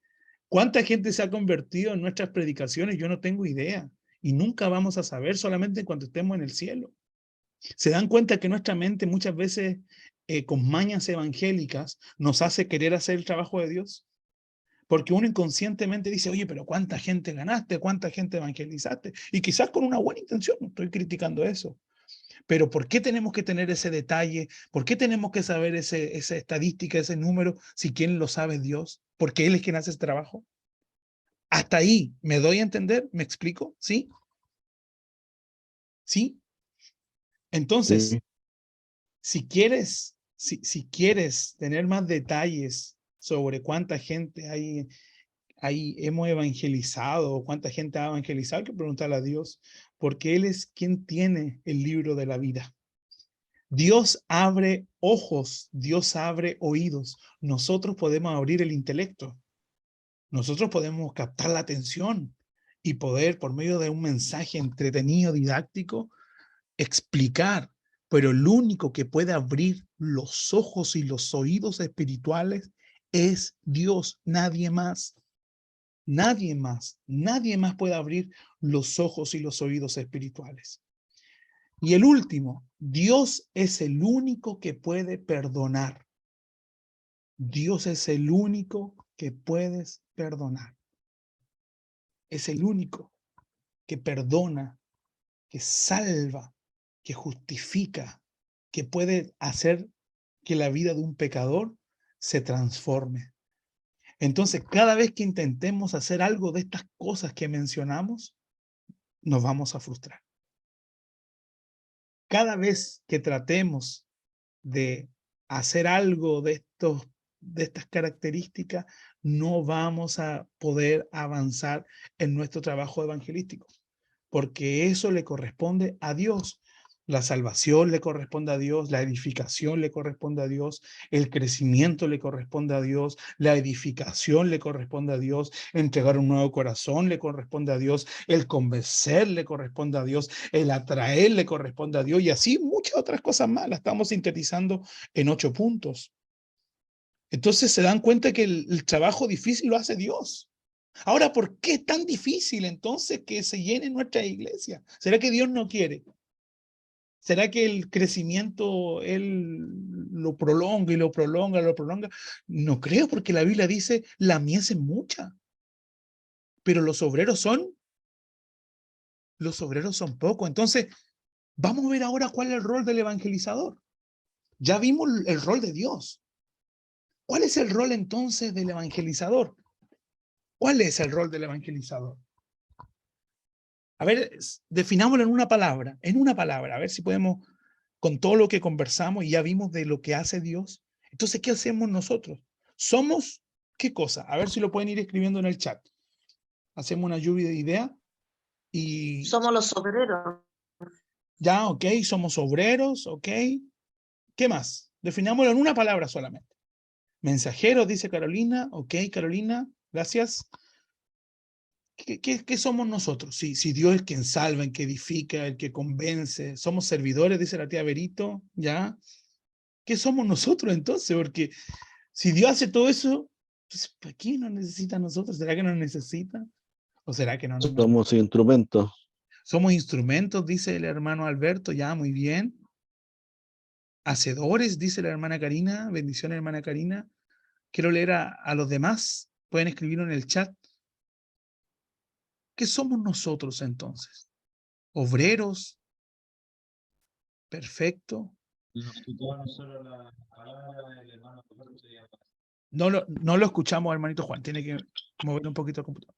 S1: ¿Cuánta gente se ha convertido en nuestras predicaciones? Yo no tengo idea. Y nunca vamos a saber, solamente cuando estemos en el cielo. ¿Se dan cuenta que nuestra mente muchas veces, con mañas evangélicas, nos hace querer hacer el trabajo de Dios? Porque uno inconscientemente dice, oye, pero ¿cuánta gente ganaste? ¿Cuánta gente evangelizaste? Y quizás con una buena intención, no estoy criticando eso. Pero ¿por qué tenemos que tener ese detalle? ¿Por qué tenemos que saber esa estadística, ese número, si quien lo sabe es Dios? Porque Él es quien hace ese trabajo. Hasta ahí, ¿me doy a entender? ¿Me explico? ¿Sí? ¿Sí? Entonces,
S7: Sí.
S1: si quieres tener más detalles sobre cuánta gente hemos evangelizado, o cuánta gente ha evangelizado, hay que preguntarle a Dios, porque Él es quien tiene el libro de la vida. Dios abre ojos, Dios abre oídos. Nosotros podemos abrir el intelecto. Nosotros podemos captar la atención y poder, por medio de un mensaje entretenido, didáctico, explicar. Pero el único que puede abrir los ojos y los oídos espirituales es Dios, nadie más. Nadie más, nadie más puede abrir los ojos y los oídos espirituales. Y el último, Dios es el único que puede perdonar. Dios es el único que puedes perdonar. Es el único que perdona, que salva, que justifica, que puede hacer que la vida de un pecador se transforme. Entonces, cada vez que intentemos hacer algo de estas cosas que mencionamos, nos vamos a frustrar. Cada vez que tratemos de hacer algo de estas características, no vamos a poder avanzar en nuestro trabajo evangelístico, porque eso le corresponde a Dios. La salvación le corresponde a Dios, la edificación le corresponde a Dios, el crecimiento le corresponde a Dios, la edificación le corresponde a Dios, entregar un nuevo corazón le corresponde a Dios, el convencer le corresponde a Dios, el atraer le corresponde a Dios, y así muchas otras cosas más. La estamos sintetizando en 8 puntos. Entonces se dan cuenta que el trabajo difícil lo hace Dios. Ahora, ¿por qué es tan difícil entonces que se llene nuestra iglesia? ¿Será que Dios no quiere? ¿Será que el crecimiento Él lo prolonga y lo prolonga, lo prolonga? No creo, porque la Biblia dice, la mies es mucha, pero los obreros son pocos. Entonces, vamos a ver ahora cuál es el rol del evangelizador. Ya vimos el rol de Dios. ¿Cuál es el rol entonces del evangelizador? ¿Cuál es el rol del evangelizador? A ver, definámoslo en una palabra, a ver si podemos, con todo lo que conversamos y ya vimos de lo que hace Dios. Entonces, ¿qué hacemos nosotros? ¿Somos qué cosa? A ver si lo pueden ir escribiendo en el chat. Hacemos una lluvia de ideas y...
S6: Somos los obreros.
S1: Ya, ok, somos obreros, ok. ¿Qué más? Definámoslo en una palabra solamente. Mensajeros, dice Carolina. Ok, Carolina, gracias. ¿Qué somos nosotros? Si Dios es quien salva, el que edifica, el que convence. Somos servidores, dice la tía Berito, ¿ya? ¿Qué somos nosotros entonces? Porque si Dios hace todo eso, pues, ¿para qué nos necesita a nosotros? ¿Será que nos necesita? ¿O será que no nos necesita?
S7: Somos instrumentos.
S1: Somos instrumentos, dice el hermano Alberto, ya, muy bien. hacedores, dice la hermana Karina. Bendiciones, hermana Karina. Quiero leer a los demás. Pueden escribirlo en el chat. ¿Qué somos nosotros entonces? ¿Obreros? Perfecto. No lo escuchamos, hermanito Juan. Tiene que mover un poquito el computador.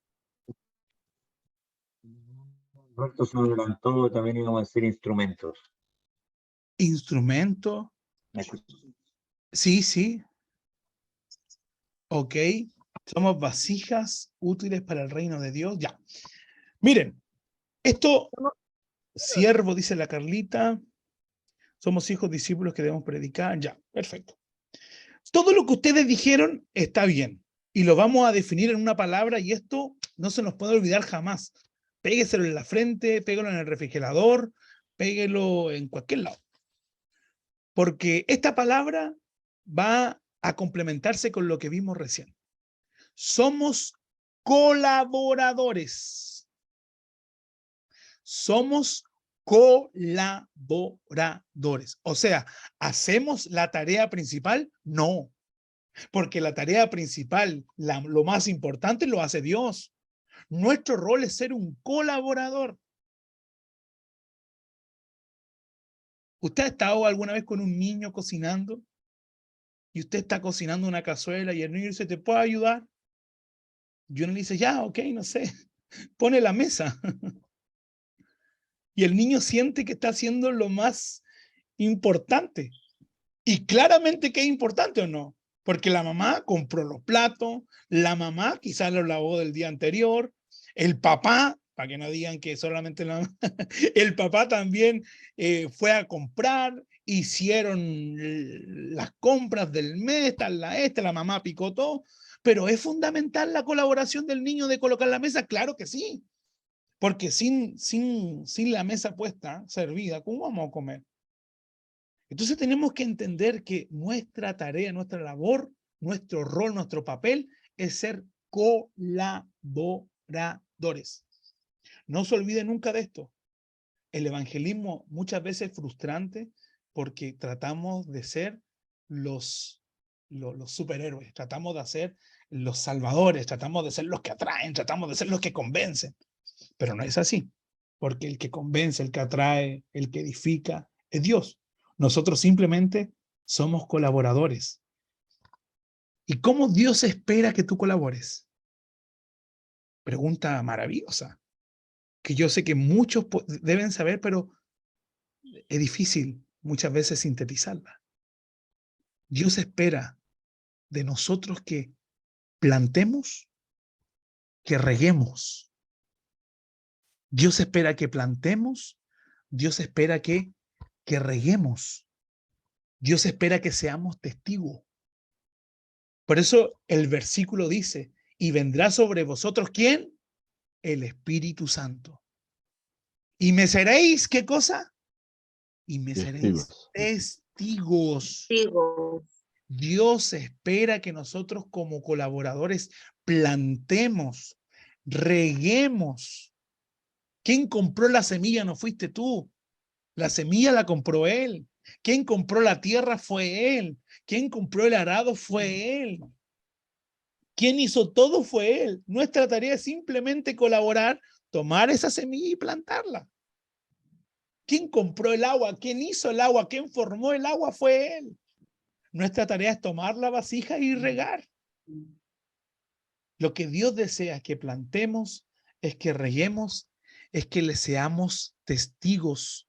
S7: Pronto se adelantó, también íbamos a ser instrumentos.
S1: Instrumento.
S7: ¿Me escuchas?
S1: Sí, sí. Ok. Somos vasijas útiles para el reino de Dios. Ya. Miren, esto, siervo, dice la Carlita. Somos hijos discípulos que debemos predicar. Ya, perfecto. Todo lo que ustedes dijeron está bien. Y lo vamos a definir en una palabra y esto no se nos puede olvidar jamás. Pégueselo en la frente, péguelo en el refrigerador, péguelo en cualquier lado. Porque esta palabra va a complementarse con lo que vimos recién. Somos colaboradores. Somos colaboradores. O sea, ¿hacemos la tarea principal? No. Porque la tarea principal, lo más importante, lo hace Dios. Nuestro rol es ser un colaborador. ¿Usted ha estado alguna vez con un niño cocinando? Y usted está cocinando una cazuela y el niño dice, ¿te puedo ayudar? Y uno le dice, ya, ok, no sé. Pone la mesa. Y el niño siente que está haciendo lo más importante. Y claramente que es importante o no. Porque la mamá compró los platos, la mamá quizás los lavó del día anterior, el papá, para que no digan que solamente la mamá, el papá también fue a comprar, hicieron las compras del mes, la mamá picó todo, pero ¿es fundamental la colaboración del niño de colocar la mesa? Claro que sí, porque sin la mesa puesta, servida, ¿cómo vamos a comer? Entonces tenemos que entender que nuestra tarea, nuestra labor, nuestro rol, nuestro papel es ser colaboradores. No se olviden nunca de esto. El evangelismo muchas veces es frustrante porque tratamos de ser los superhéroes, tratamos de ser los salvadores, tratamos de ser los que atraen, tratamos de ser los que convencen. Pero no es así, porque el que convence, el que atrae, el que edifica, es Dios. Nosotros simplemente somos colaboradores. ¿Y cómo Dios espera que tú colabores? Pregunta maravillosa, que yo sé que muchos deben saber, pero es difícil muchas veces sintetizarla. Dios espera de nosotros que plantemos, que reguemos. Dios espera que plantemos, Dios espera que reguemos. Dios espera que seamos testigos. Por eso el versículo dice, y vendrá sobre vosotros, ¿quién? El Espíritu Santo. Y me seréis, ¿qué cosa? Y me seréis testigos.
S6: Digo,
S1: Dios espera que nosotros como colaboradores plantemos, reguemos. ¿Quién compró la semilla? No fuiste tú. La semilla la compró Él. ¿Quién compró la tierra? Fue Él. ¿Quién compró el arado? Fue Él. ¿Quién hizo todo? Fue Él. Nuestra tarea es simplemente colaborar, tomar esa semilla y plantarla. ¿Quién compró el agua? ¿Quién hizo el agua? ¿Quién formó el agua? Fue Él. Nuestra tarea es tomar la vasija y regar. Lo que Dios desea es que plantemos, es que reguemos, es que le seamos testigos.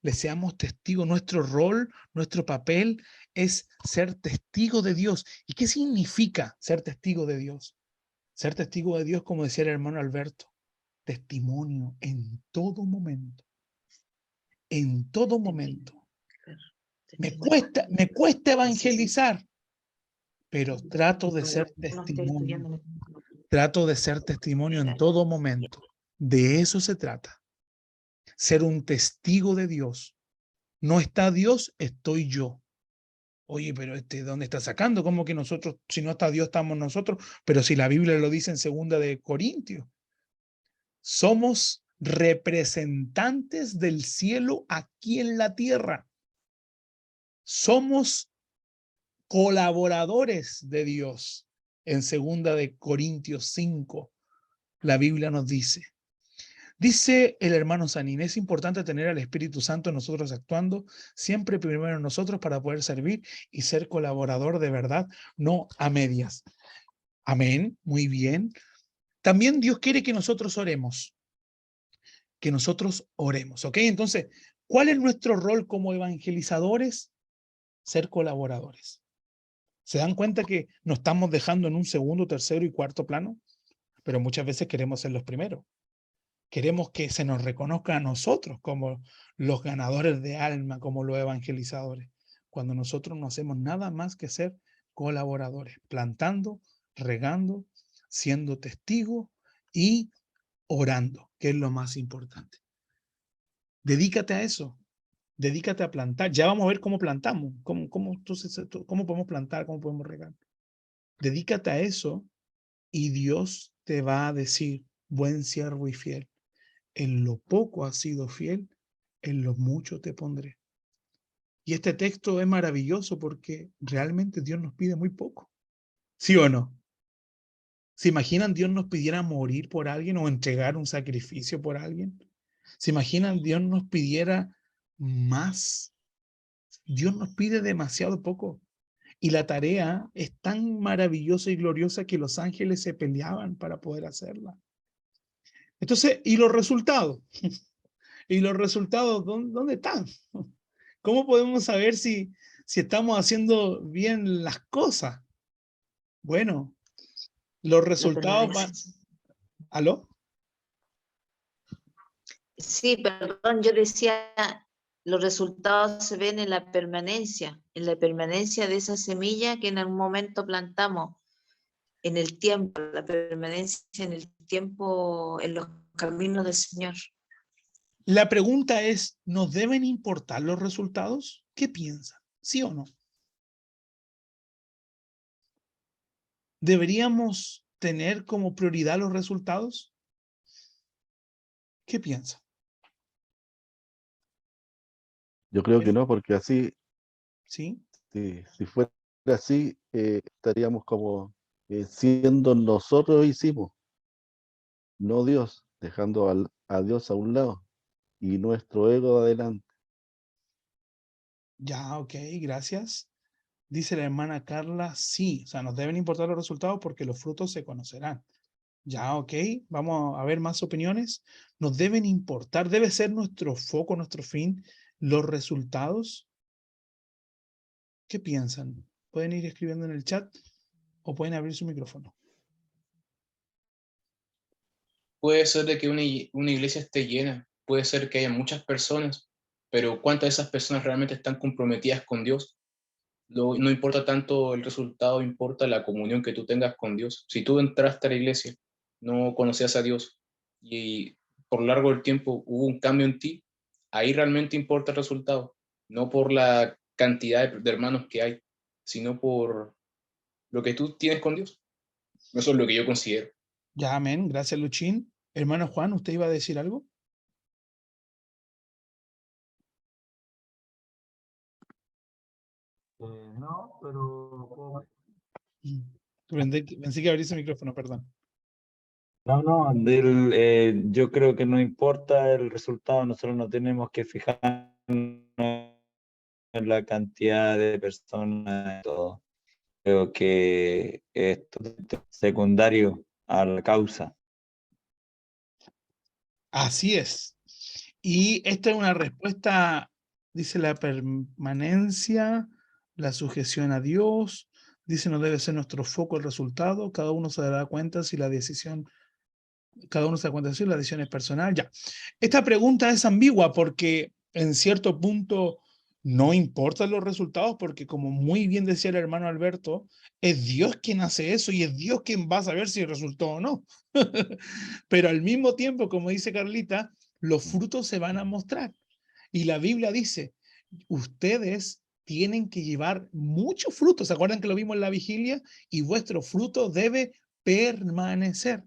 S1: Le seamos testigos. Nuestro rol, nuestro papel es ser testigo de Dios. ¿Y qué significa ser testigo de Dios? Ser testigo de Dios, como decía el hermano Alberto, testimonio en todo momento. En todo momento. Me cuesta evangelizar, pero trato de ser testimonio. Trato de ser testimonio en todo momento. De eso se trata. Ser un testigo de Dios. No está Dios, estoy yo. Oye, pero ¿dónde está sacando? ¿Cómo que nosotros, si no está Dios, estamos nosotros? Pero si la Biblia lo dice en 2 de Corintios. Somos representantes del cielo aquí en la tierra. Somos colaboradores de Dios. En 2 de Corintios 5, la Biblia nos dice. Dice el hermano Sanín, es importante tener al Espíritu Santo en nosotros actuando siempre primero en nosotros para poder servir y ser colaborador de verdad, no a medias. Amén, muy bien. También Dios quiere que nosotros oremos. Que nosotros oremos, ¿ok? Entonces, ¿cuál es nuestro rol como evangelizadores? Ser colaboradores. ¿Se dan cuenta que nos estamos dejando en un segundo, tercero y cuarto plano? Pero muchas veces queremos ser los primeros. Queremos que se nos reconozca a nosotros como los ganadores de alma, como los evangelizadores, cuando nosotros no hacemos nada más que ser colaboradores, plantando, regando, siendo testigos y orando, que es lo más importante. Dedícate a eso, dedícate a plantar. Ya vamos a ver cómo plantamos, cómo podemos plantar, cómo podemos regar. Dedícate a eso y Dios te va a decir, buen siervo y fiel. En lo poco has sido fiel, en lo mucho te pondré. Y este texto es maravilloso porque realmente Dios nos pide muy poco. ¿Sí o no? ¿Se imaginan Dios nos pidiera morir por alguien o entregar un sacrificio por alguien? ¿Se imaginan Dios nos pidiera más? Dios nos pide demasiado poco. Y la tarea es tan maravillosa y gloriosa que los ángeles se peleaban para poder hacerla. Entonces, ¿y los resultados? ¿Y los resultados dónde están? ¿Cómo podemos saber si estamos haciendo bien las cosas? Bueno, los
S6: La
S1: resultados van...
S6: permanencia.
S1: ¿Aló?
S6: Sí, perdón, yo decía, los resultados se ven en la permanencia de esa semilla que en algún momento plantamos, en el tiempo, la permanencia en el tiempo, en los caminos del Señor.
S1: La pregunta es, ¿nos deben importar los resultados? ¿Qué piensan? ¿Sí o no? ¿Deberíamos tener como prioridad los resultados? ¿Qué piensan?
S8: Yo creo que no, porque así,
S1: ¿Sí?
S8: si fuera así, estaríamos como siendo nosotros hicimos, no Dios, dejando a Dios a un lado y nuestro ego adelante.
S1: Ya, ok, gracias. Dice la hermana Carla, sí, o sea, nos deben importar los resultados porque los frutos se conocerán. Ya, ok, vamos a ver más opiniones. Nos deben importar, debe ser nuestro foco, nuestro fin, los resultados. ¿Qué piensan? Pueden ir escribiendo en el chat o pueden abrir su micrófono.
S5: Puede ser de que una iglesia esté llena, puede ser que haya muchas personas, pero ¿cuántas de esas personas realmente están comprometidas con Dios? No importa tanto el resultado, importa la comunión que tú tengas con Dios. Si tú entraste a la iglesia, no conocías a Dios y por largo del tiempo hubo un cambio en ti, ahí realmente importa el resultado, no por la cantidad de hermanos que hay, sino por lo que tú tienes con Dios. Eso es lo que yo considero.
S1: Ya, amén. Gracias, Luchín. Hermano Juan, ¿usted iba a decir algo?
S7: No, pero
S1: Pensé que abrís el micrófono, perdón.
S4: No, yo creo que no importa el resultado, nosotros no tenemos que fijarnos en la cantidad de personas y todo. Creo que es totalmente secundario a la causa.
S1: Así es. Y esta es una respuesta, dice la permanencia, la sujeción a Dios, dice no debe ser nuestro foco el resultado, cada uno se dará cuenta si la decisión, cada uno se da cuenta si la decisión es personal. Ya. Esta pregunta es ambigua porque en cierto punto no importan los resultados porque como muy bien decía el hermano Alberto, es Dios quien hace eso y es Dios quien va a saber si resultó o no. Pero al mismo tiempo, como dice Carlita, los frutos se van a mostrar. Y la Biblia dice, ustedes tienen que llevar muchos frutos. ¿Se acuerdan que lo vimos en la vigilia? Y vuestro fruto debe permanecer.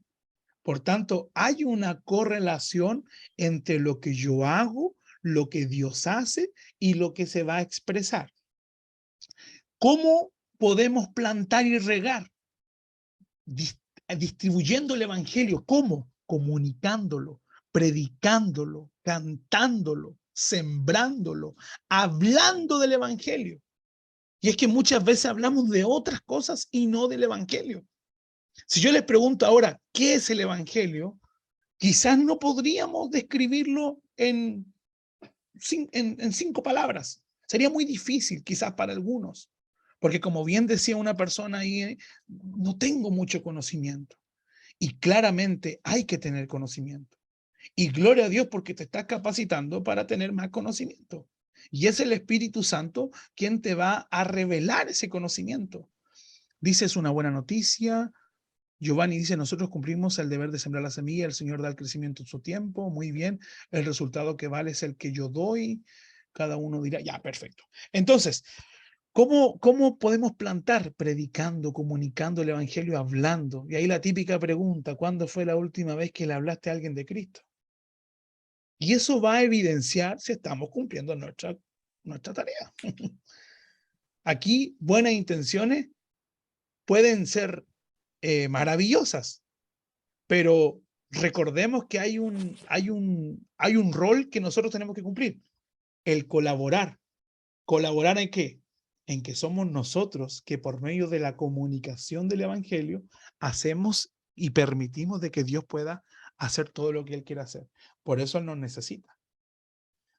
S1: Por tanto, hay una correlación entre lo que yo hago, lo que Dios hace y lo que se va a expresar. ¿Cómo podemos plantar y regar? Distribuyendo el evangelio. ¿Cómo? Comunicándolo, predicándolo, cantándolo, sembrándolo, hablando del evangelio. Y es que muchas veces hablamos de otras cosas y no del evangelio. Si yo les pregunto ahora, ¿qué es el evangelio? Quizás no podríamos describirlo en 5 palabras. Sería muy difícil quizás para algunos. Porque como bien decía una persona ahí, no tengo mucho conocimiento. Y claramente hay que tener conocimiento. Y gloria a Dios porque te estás capacitando para tener más conocimiento. Y es el Espíritu Santo quien te va a revelar ese conocimiento. Dice, es una buena noticia. Giovanni dice, nosotros cumplimos el deber de sembrar la semilla, el Señor da el crecimiento en su tiempo. Muy bien, el resultado que vale es el que yo doy. Cada uno dirá, ya, perfecto. Entonces, ¿cómo podemos plantar? Predicando, comunicando el evangelio, hablando. Y ahí la típica pregunta, ¿cuándo fue la última vez que le hablaste a alguien de Cristo? Y eso va a evidenciar si estamos cumpliendo nuestra tarea. Aquí, buenas intenciones pueden ser maravillosas, pero recordemos que hay un rol que nosotros tenemos que cumplir, el colaborar. ¿Colaborar en qué? En que somos nosotros que por medio de la comunicación del evangelio hacemos y permitimos de que Dios pueda hacer todo lo que Él quiere hacer. Por eso Él nos necesita.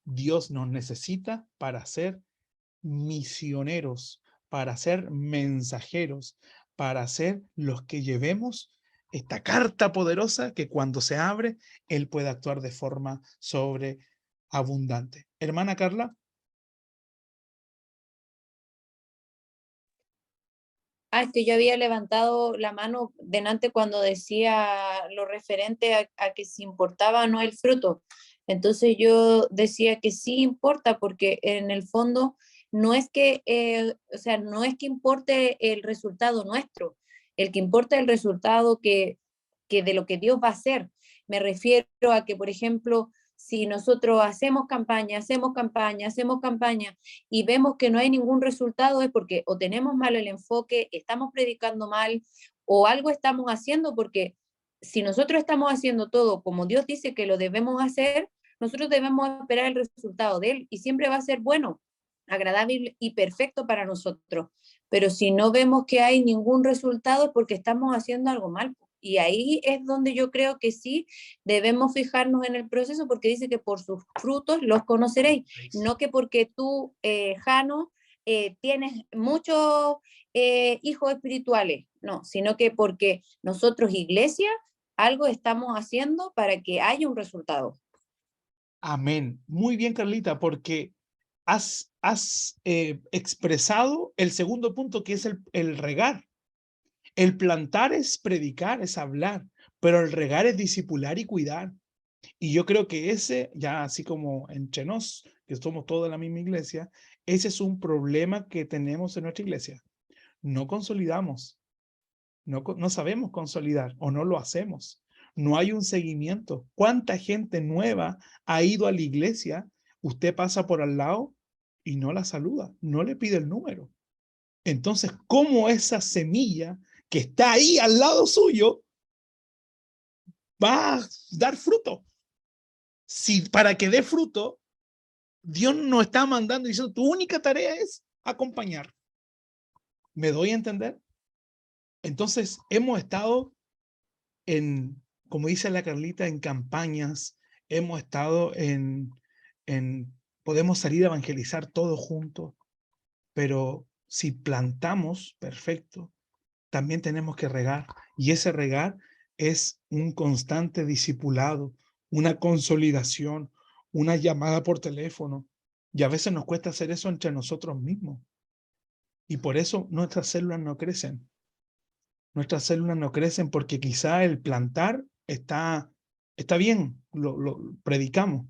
S1: Dios nos necesita para ser misioneros, para ser mensajeros, para ser los que llevemos esta carta poderosa que cuando se abre, Él puede actuar de forma sobreabundante. Hermana Carla.
S9: Es que yo había levantado la mano delante cuando decía lo referente a que si importaba o no el fruto. Entonces yo decía que sí importa, porque en el fondo no es que, o sea, no es que importe el resultado nuestro, el que importa el resultado que de lo que Dios va a hacer. Me refiero a que, por ejemplo, si nosotros hacemos campaña y vemos que no hay ningún resultado, es porque o tenemos mal el enfoque, estamos predicando mal o algo estamos haciendo, porque si nosotros estamos haciendo todo como Dios dice que lo debemos hacer, nosotros debemos esperar el resultado de Él y siempre va a ser bueno, agradable y perfecto para nosotros. Pero si no vemos que hay ningún resultado es porque estamos haciendo algo mal. Y ahí es donde yo creo que sí debemos fijarnos en el proceso, porque dice que por sus frutos los conoceréis, no que porque tú, Jano, tienes muchos hijos espirituales, no, sino que porque nosotros, iglesia, algo estamos haciendo para que haya un resultado.
S1: Amén. Muy bien, Carlita, porque has expresado el segundo punto, que es el regar. El plantar es predicar, es hablar, pero el regar es discipular y cuidar. Y yo creo que ese, ya así como entre nos, que somos todos de la misma iglesia, ese es un problema que tenemos en nuestra iglesia. No consolidamos, no sabemos consolidar o no lo hacemos. No hay un seguimiento. ¿Cuánta gente nueva ha ido a la iglesia? Usted pasa por al lado y no la saluda, no le pide el número. Entonces, ¿cómo esa semilla que está ahí al lado suyo va a dar fruto? Si para que dé fruto, Dios nos está mandando y diciendo, tu única tarea es acompañar. ¿Me doy a entender? Entonces, hemos estado en, como dice la Carlita, en campañas, hemos estado podemos salir a evangelizar todos juntos, pero si plantamos, perfecto, también tenemos que regar, y ese regar es un constante discipulado, una consolidación, una llamada por teléfono, y a veces nos cuesta hacer eso entre nosotros mismos, y por eso nuestras células no crecen. Nuestras células no crecen porque quizá el plantar está bien, lo predicamos,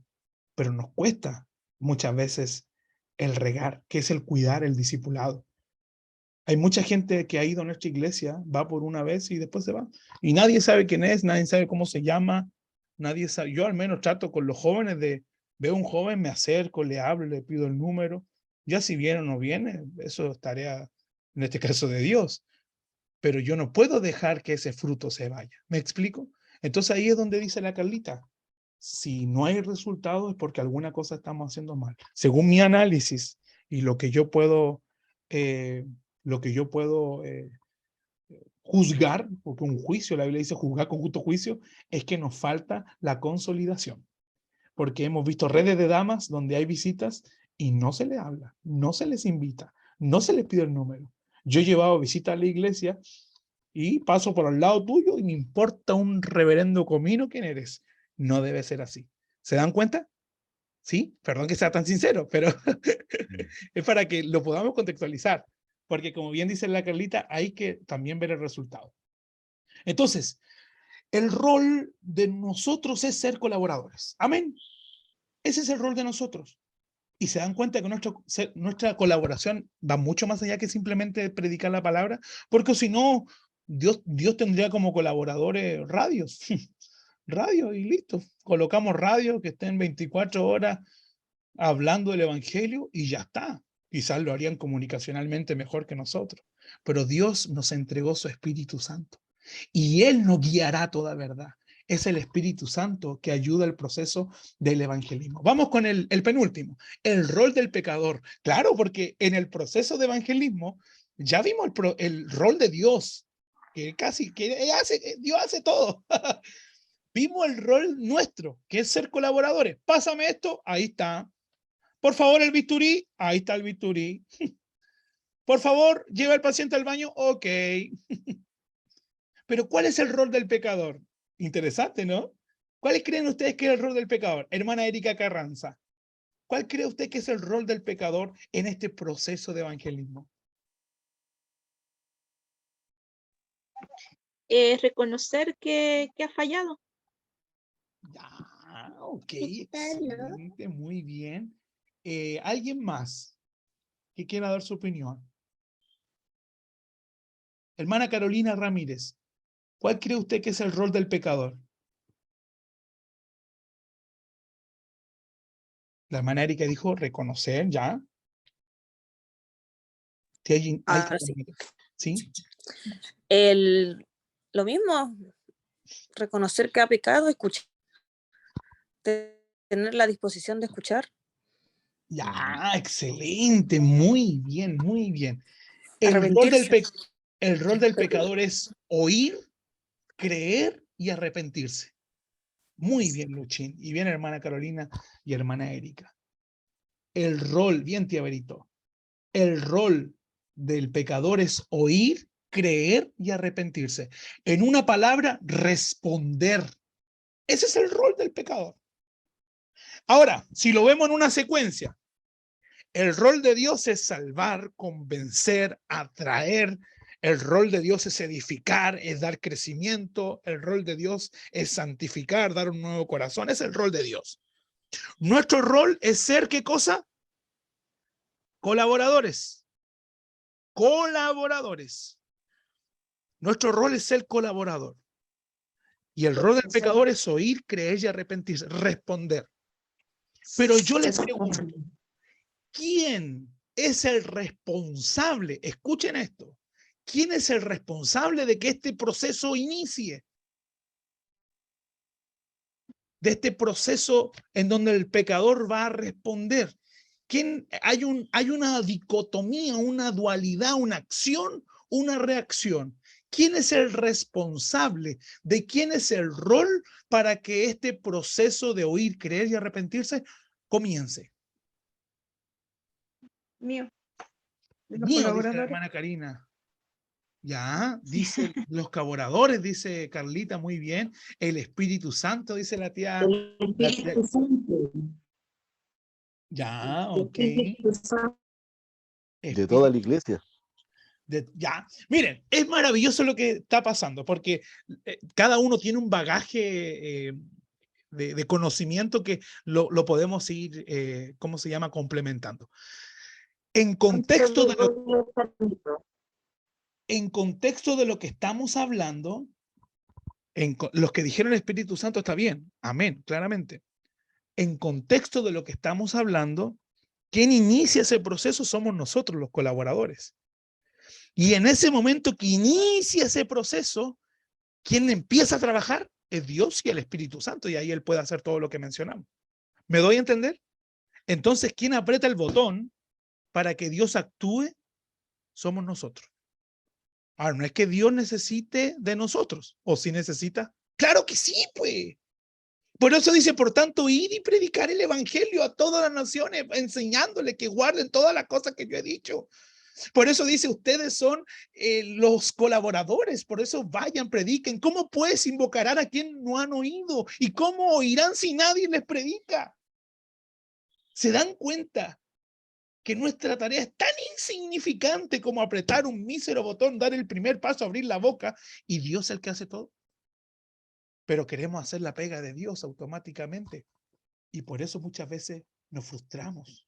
S1: pero nos cuesta muchas veces el regar, que es el cuidar, el discipulado. Hay mucha gente que ha ido a nuestra iglesia, va por una vez y después se va. Y nadie sabe quién es, nadie sabe cómo se llama, nadie sabe. Yo al menos trato con los jóvenes veo un joven, me acerco, le hablo, le pido el número. Ya si viene o no viene, eso es tarea en este caso de Dios, pero yo no puedo dejar que ese fruto se vaya. ¿Me explico? Entonces ahí es donde dice la Carlita, si no hay resultado es porque alguna cosa estamos haciendo mal. Según mi análisis y lo que yo puedo juzgar, porque un juicio, la Biblia dice juzgar con justo juicio, es que nos falta la consolidación. Porque hemos visto redes de damas donde hay visitas y no se les habla, no se les invita, no se les pide el número. Yo he llevado visitas a la iglesia y paso por al lado tuyo y me importa un reverendo comino quién eres. No debe ser así. ¿Se dan cuenta? Sí, perdón que sea tan sincero, pero es para que lo podamos contextualizar. Porque como bien dice la Carlita, hay que también ver el resultado. Entonces, el rol de nosotros es ser colaboradores. Amén. Ese es el rol de nosotros. Y se dan cuenta que nuestra colaboración va mucho más allá que simplemente predicar la palabra, porque si no, Dios tendría como colaboradores radios. Radio y listo. Colocamos radio que estén 24 horas hablando del evangelio y ya está. Quizás lo harían comunicacionalmente mejor que nosotros. Pero Dios nos entregó su Espíritu Santo y Él nos guiará toda verdad. Es el Espíritu Santo que ayuda al proceso del evangelismo. Vamos con el penúltimo, el rol del pecador. Claro, porque en el proceso de evangelismo ya vimos el rol de Dios, que Dios hace todo. Vimos el rol nuestro, que es ser colaboradores. Pásame esto, ahí está. Por favor, el bisturí, ahí está el bisturí. Por favor, lleva al paciente al baño, ok. Pero ¿cuál es el rol del pecador? Interesante, ¿no? ¿Cuál creen ustedes que es el rol del pecador? Hermana Erika Carranza, ¿cuál cree usted que es el rol del pecador en este proceso de evangelismo?
S10: Reconocer que ha fallado.
S1: Ah, ok, excelente, muy bien. ¿Alguien más que quiera dar su opinión? Hermana Carolina Ramírez, ¿cuál cree usted que es el rol del pecador? La hermana Erika dijo reconocer, ¿ya?
S11: Sí.
S1: ¿Sí?
S11: Lo mismo, reconocer que ha pecado, escuchar, tener la disposición de escuchar.
S1: Ya, excelente, muy bien, muy bien. El rol del pecador es oír, creer y arrepentirse. Muy bien, Luchín. Y bien, hermana Carolina y hermana Erika. El rol, bien, tía Berito, el rol del pecador es oír, creer y arrepentirse. En una palabra, responder. Ese es el rol del pecador. Ahora, si lo vemos en una secuencia, el rol de Dios es salvar, convencer, atraer. El rol de Dios es edificar, es dar crecimiento. El rol de Dios es santificar, dar un nuevo corazón. Es el rol de Dios. Nuestro rol es ser, ¿qué cosa? Colaboradores. Colaboradores. Nuestro rol es ser colaborador. Y el rol del pecador es oír, creer y arrepentirse, responder. Pero yo les pregunto, ¿quién es el responsable? Escuchen esto. ¿Quién es el responsable de que este proceso inicie? De este proceso en donde el pecador va a responder. Hay una dicotomía, una dualidad, una acción, una reacción. ¿Quién es el responsable? ¿De quién es el rol para que este proceso de oír, creer y arrepentirse comience?
S10: Mío.
S1: Mío, dice la hermana Karina. Ya, dice los colaboradores, dice Carlita, muy bien. El Espíritu Santo, dice la tía.
S6: El Espíritu Santo.
S1: Ya, ok.
S8: De toda la iglesia.
S1: Ya, miren, es maravilloso lo que está pasando, porque cada uno tiene un bagaje de conocimiento que lo podemos ir, ¿cómo se llama?, complementando. En contexto de lo que estamos hablando, los que dijeron el Espíritu Santo está bien, amén, claramente. En contexto de lo que estamos hablando, quien inicia ese proceso somos nosotros, los colaboradores. Y en ese momento que inicia ese proceso, quien empieza a trabajar es Dios y el Espíritu Santo, y ahí Él puede hacer todo lo que mencionamos. ¿Me doy a entender? Entonces, ¿quién aprieta el botón para que Dios actúe? Somos nosotros. Ahora, no es que Dios necesite de nosotros, o si necesita. Claro que sí, pues. Por eso dice, por tanto, ir y predicar el evangelio a todas las naciones, enseñándole que guarden todas las cosas que yo he dicho. Por eso dice, ustedes son los colaboradores, por eso vayan, prediquen. ¿Cómo pues invocarán a quien no han oído? ¿Y cómo oirán si nadie les predica? ¿Se dan cuenta que nuestra tarea es tan insignificante como apretar un mísero botón, dar el primer paso, abrir la boca, y Dios es el que hace todo? Pero queremos hacer la pega de Dios automáticamente. Y por eso muchas veces nos frustramos.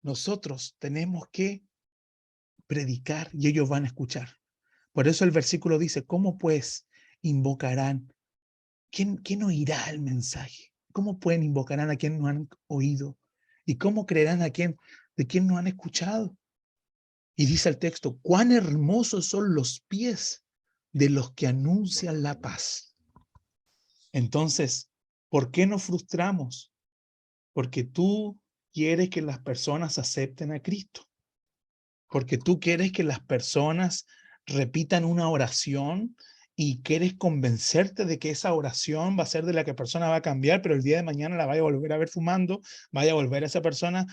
S1: Nosotros tenemos que predicar y ellos van a escuchar. Por eso el versículo dice, ¿cómo pues invocarán? ¿Quién oirá el mensaje? ¿Cómo pueden invocarán a quien no han oído? ¿Y cómo creerán de quien no han escuchado? Y dice el texto, cuán hermosos son los pies de los que anuncian la paz. Entonces, ¿por qué nos frustramos? Porque tú quieres que las personas acepten a Cristo. Porque tú quieres que las personas repitan una oración y quieres convencerte de que esa oración va a ser de la que la persona va a cambiar, pero el día de mañana la vaya a volver a ver fumando, vaya a volver a esa persona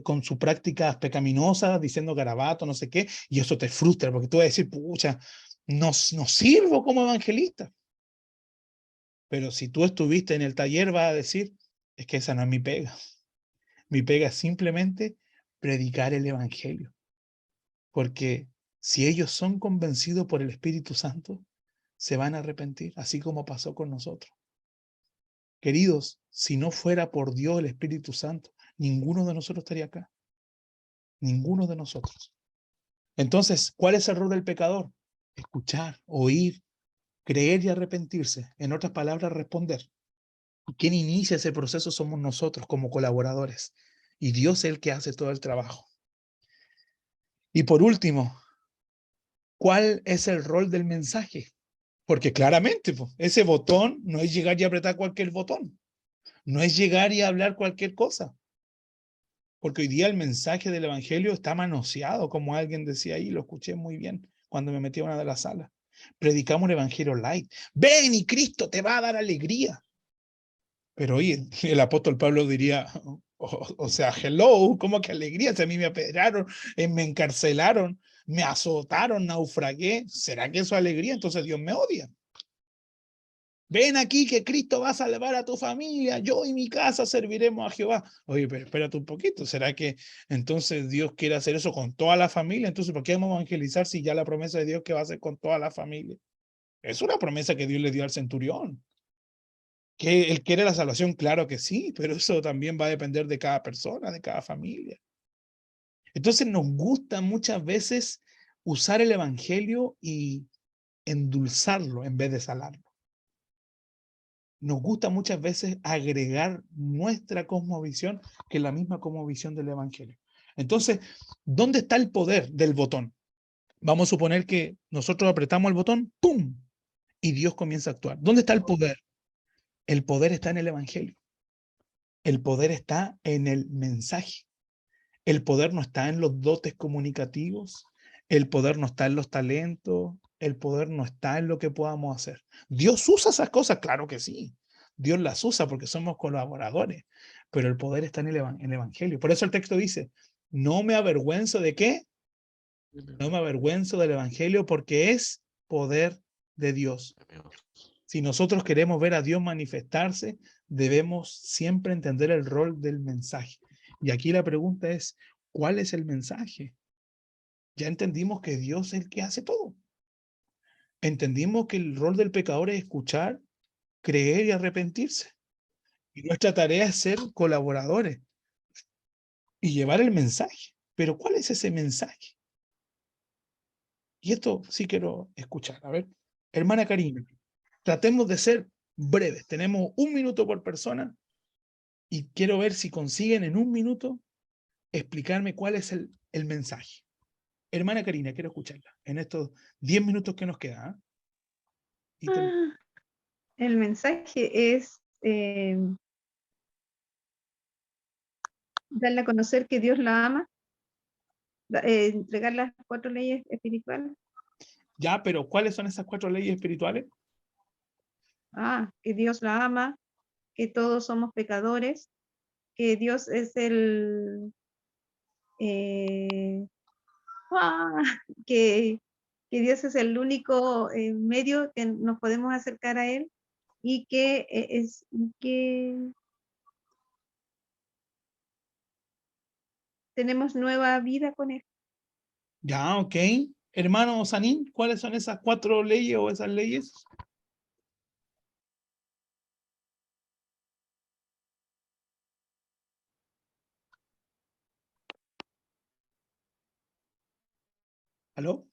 S1: con sus prácticas pecaminosas, diciendo garabato, no sé qué, y eso te frustra, porque tú vas a decir, pucha, no sirvo como evangelista. Pero si tú estuviste en el taller, vas a decir, es que esa no es mi pega. Mi pega es simplemente predicar el evangelio. Porque si ellos son convencidos por el Espíritu Santo, se van a arrepentir, así como pasó con nosotros. Queridos, si no fuera por Dios el Espíritu Santo, ninguno de nosotros estaría acá. Ninguno de nosotros. Entonces, ¿cuál es el rol del pecador? Escuchar, oír, creer y arrepentirse. En otras palabras, responder. Quien inicia ese proceso somos nosotros como colaboradores. Y Dios es el que hace todo el trabajo. Y por último, ¿cuál es el rol del mensaje? Porque claramente, ese botón no es llegar y apretar cualquier botón. No es llegar y hablar cualquier cosa. Porque hoy día el mensaje del evangelio está manoseado, como alguien decía ahí, lo escuché muy bien cuando me metí a una de las salas. Predicamos el evangelio light. Ven y Cristo te va a dar alegría. Pero oye, el apóstol Pablo diría, o sea, hello, ¿cómo que alegría? Si a mí me apedrearon, me encarcelaron, me azotaron, naufragué. ¿Será que eso es alegría? Entonces Dios me odia. Ven aquí que Cristo va a salvar a tu familia, yo y mi casa serviremos a Jehová. Oye, pero espérate un poquito, ¿será que entonces Dios quiere hacer eso con toda la familia? Entonces, ¿por qué vamos a evangelizar si ya la promesa de Dios que va a hacer con toda la familia? Es una promesa que Dios le dio al centurión. ¿Que él quiere la salvación? Claro que sí, pero eso también va a depender de cada persona, de cada familia. Entonces nos gusta muchas veces usar el evangelio y endulzarlo en vez de salarlo. Nos gusta muchas veces agregar nuestra cosmovisión, que es la misma cosmovisión del evangelio. Entonces, ¿dónde está el poder del botón? Vamos a suponer que nosotros apretamos el botón, ¡pum! Y Dios comienza a actuar. ¿Dónde está el poder? El poder está en el evangelio. El poder está en el mensaje. El poder no está en los dotes comunicativos. El poder no está en los talentos. El poder no está en lo que podamos hacer. ¿Dios usa esas cosas? Claro que sí. Dios las usa porque somos colaboradores. Pero el poder está en el evangelio. Por eso el texto dice, no me avergüenzo de qué. No me avergüenzo del evangelio porque es poder de Dios. Si nosotros queremos ver a Dios manifestarse, debemos siempre entender el rol del mensaje. Y aquí la pregunta es, ¿cuál es el mensaje? Ya entendimos que Dios es el que hace todo. Entendimos que el rol del pecador es escuchar, creer y arrepentirse. Y nuestra tarea es ser colaboradores y llevar el mensaje. Pero ¿cuál es ese mensaje? Y esto sí quiero escuchar. A ver, hermana Karina, tratemos de ser breves. Tenemos 1 minuto por persona y quiero ver si consiguen en 1 minuto explicarme cuál es el mensaje. Hermana Karina, quiero escucharla en estos 10 minutos que nos quedan. ¿Ah?
S12: El mensaje es darle a conocer que Dios la ama, entregar las 4 leyes espirituales.
S1: Ya, pero ¿cuáles son esas 4 leyes espirituales?
S12: Que Dios la ama, que todos somos pecadores, que Dios es que Dios es el único medio que nos podemos acercar a Él, y que tenemos nueva vida con Él.
S1: Ya, ok. Hermano Sanín, ¿cuáles son esas 4 leyes o esas leyes? ¿Aló?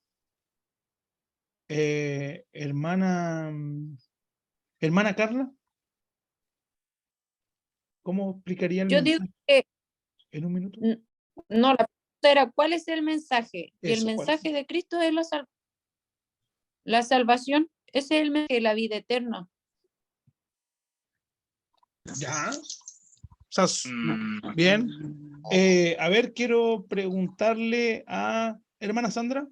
S1: Hermana Carla, ¿cómo explicaría el
S9: Yo digo
S1: mensaje
S9: que
S1: en un minuto?
S9: no, la pregunta era ¿cuál es el mensaje? Y el
S1: Eso, ¿cuál es?
S9: mensaje de Cristo es la salvación. Ese es el mensaje de la vida eterna.
S1: Ya. O sea, bien. A ver, quiero preguntarle a hermana Sandra.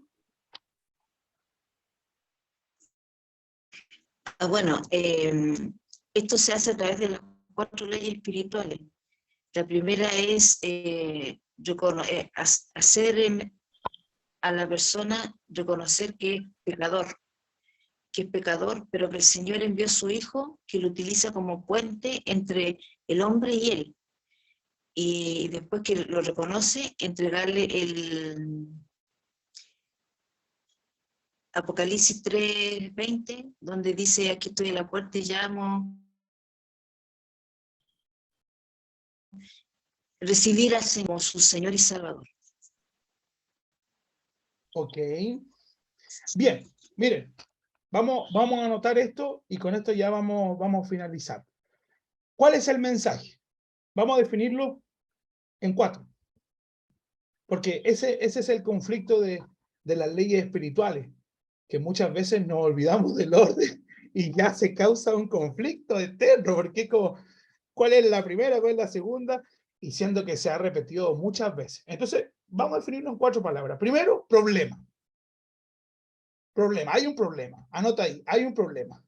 S6: Bueno, esto se hace a través de las 4 leyes espirituales. La primera es hacer a la persona reconocer que es pecador, pero que el Señor envió a su Hijo, que lo utiliza como puente entre el hombre y él. Y después que lo reconoce, entregarle el Apocalipsis 3:20, donde dice, aquí estoy a la puerta y llamo. Recibir al Señor como su Señor y Salvador.
S1: Ok. Bien, miren, vamos a anotar esto y con esto ya vamos a finalizar. ¿Cuál es el mensaje? Vamos a definirlo en 4. Porque ese es el conflicto de las leyes espirituales, que muchas veces nos olvidamos del orden y ya se causa un conflicto eterno, porque como, ¿cuál es la primera? ¿Cuál es la segunda? Y siendo que se ha repetido muchas veces. Entonces, vamos a definirlo en 4 palabras. Primero, problema. Problema, hay un problema. Anota ahí, hay un problema.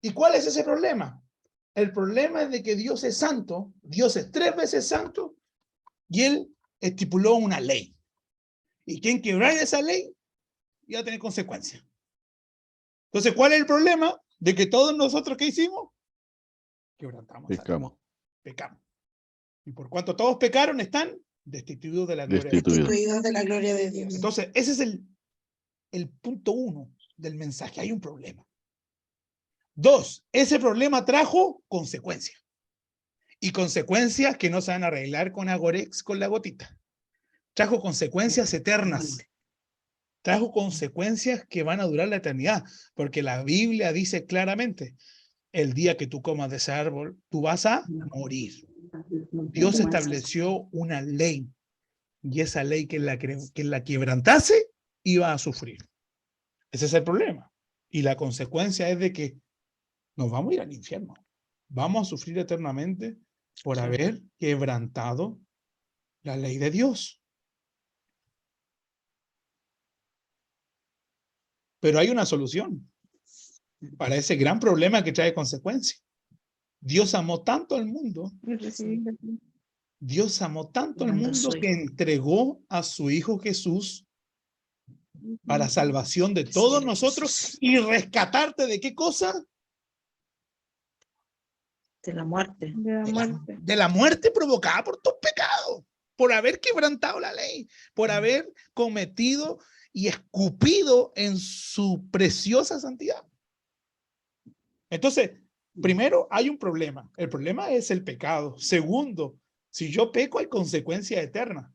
S1: ¿Y cuál es ese problema? El problema es de que Dios es santo, Dios es 3 veces santo, y Él estipuló una ley. Y quien quebrar esa ley, iba a tener consecuencias. Entonces, ¿cuál es el problema? De que todos nosotros, ¿qué hicimos? Quebrantamos.
S8: Pecamos.
S1: Pecamos. Y por cuanto todos pecaron, están destituidos de la gloria de Dios.
S13: Destituidos de la gloria de Dios.
S1: Entonces, ese es el punto 1 del mensaje. Hay un problema. 2, ese problema trajo consecuencias. Y consecuencias que no se van a arreglar con Agorex, con la gotita. Trajo consecuencias eternas. Trajo consecuencias que van a durar la eternidad. Porque la Biblia dice claramente, el día que tú comas de ese árbol, tú vas a morir. Dios estableció una ley. Y esa ley que la quebrantase, iba a sufrir. Ese es el problema. Y la consecuencia es de que nos vamos a ir al infierno. Vamos a sufrir eternamente por haber quebrantado la ley de Dios. Pero hay una solución para ese gran problema que trae consecuencias. Dios amó tanto al mundo. Dios amó tanto al mundo que entregó a su Hijo Jesús para salvación de todos nosotros y rescatarte de qué cosa?
S6: De la muerte.
S1: De la muerte provocada por tus pecados, por haber quebrantado la ley, por haber cometido y escupido en su preciosa santidad. Entonces, primero hay un problema. El problema es el pecado. Segundo, si yo peco hay consecuencia eterna.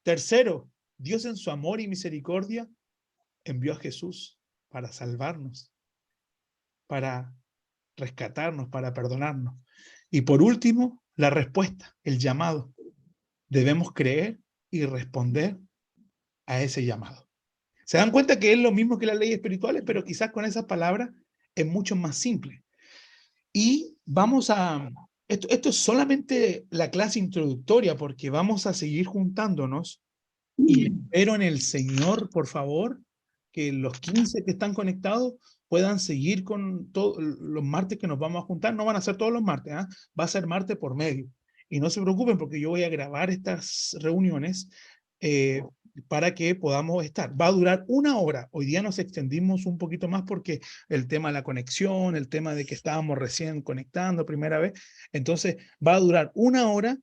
S1: Tercero, Dios en su amor y misericordia envió a Jesús para salvarnos, para rescatarnos, para perdonarnos. Y por último, la respuesta, el llamado. Debemos creer y responder a ese llamado. ¿Se dan cuenta que es lo mismo que las leyes espirituales, pero quizás con esas palabras es mucho más simple? Y vamos a... Esto es solamente la clase introductoria, porque vamos a seguir juntándonos. Y espero en el Señor, por favor, que los 15 que están conectados puedan seguir con todos los martes que nos vamos a juntar. No van a ser todos los martes, ¿eh? Va a ser martes por medio. Y no se preocupen porque yo voy a grabar estas reuniones para que podamos estar. Va a durar 1 hora. Hoy día nos extendimos un poquito más porque el tema de la conexión, el tema de que estábamos recién conectando primera vez. Entonces va a durar 1 hora.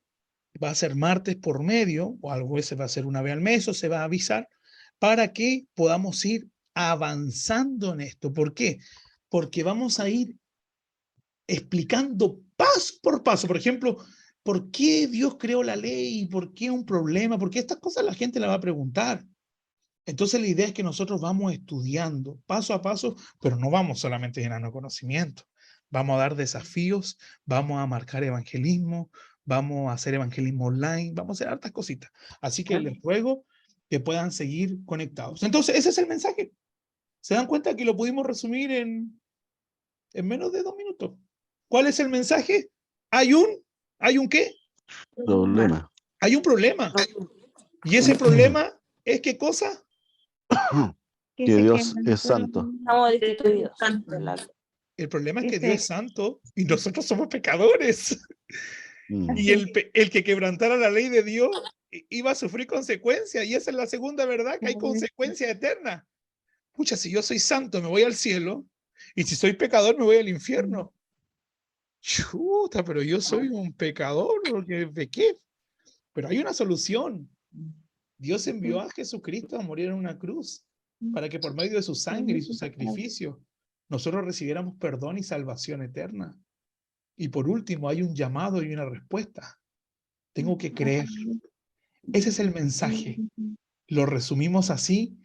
S1: Va a ser martes por medio, o algo veces va a ser una vez al mes, o se va a avisar, para que podamos ir avanzando en esto. ¿Por qué? Porque vamos a ir explicando paso por paso. Por ejemplo, ¿por qué Dios creó la ley? ¿Por qué un problema? Porque estas cosas la gente la va a preguntar. Entonces la idea es que nosotros vamos estudiando paso a paso, pero no vamos solamente llenando conocimiento. Vamos a dar desafíos, vamos a marcar evangelismo, vamos a hacer evangelismo online, vamos a hacer hartas cositas. Así que les ruego que puedan seguir conectados. Entonces, ese es el mensaje. ¿Se dan cuenta que lo pudimos resumir en menos de 2 minutos? ¿Cuál es el mensaje? ¿Hay un qué?
S8: Problema.
S1: Hay un problema. ¿Y ese problema es qué cosa?
S8: Que Dios es santo.
S11: Estamos destituidos.
S1: El problema es que Dios es santo y nosotros somos pecadores. Y el que quebrantara la ley de Dios iba a sufrir consecuencias. Y esa es la segunda verdad, que hay consecuencia eterna. Pucha, si yo soy santo, me voy al cielo. Y si soy pecador, me voy al infierno. Chuta, pero yo soy un pecador porque pequé. Pero hay una solución. Dios envió a Jesucristo a morir en una cruz para que por medio de su sangre y su sacrificio nosotros recibiéramos perdón y salvación eterna. Y por último, hay un llamado y una respuesta. Tengo que creer. Ese es el mensaje. Lo resumimos así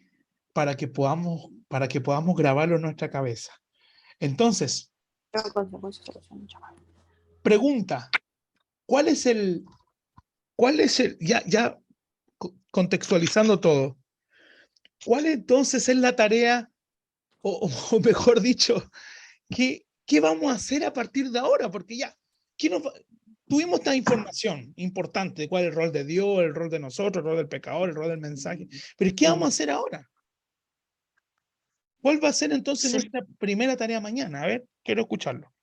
S1: para que podamos grabarlo en nuestra cabeza. Entonces, pregunta, ¿cuál es el, ya contextualizando todo, cuál entonces es la tarea, o mejor dicho, ¿qué vamos a hacer a partir de ahora? Porque ya, tuvimos esta información importante de cuál es el rol de Dios, el rol de nosotros, el rol del pecador, el rol del mensaje, pero ¿qué vamos a hacer ahora? ¿Cuál va a ser entonces nuestra primera tarea mañana? A ver, quiero escucharlo.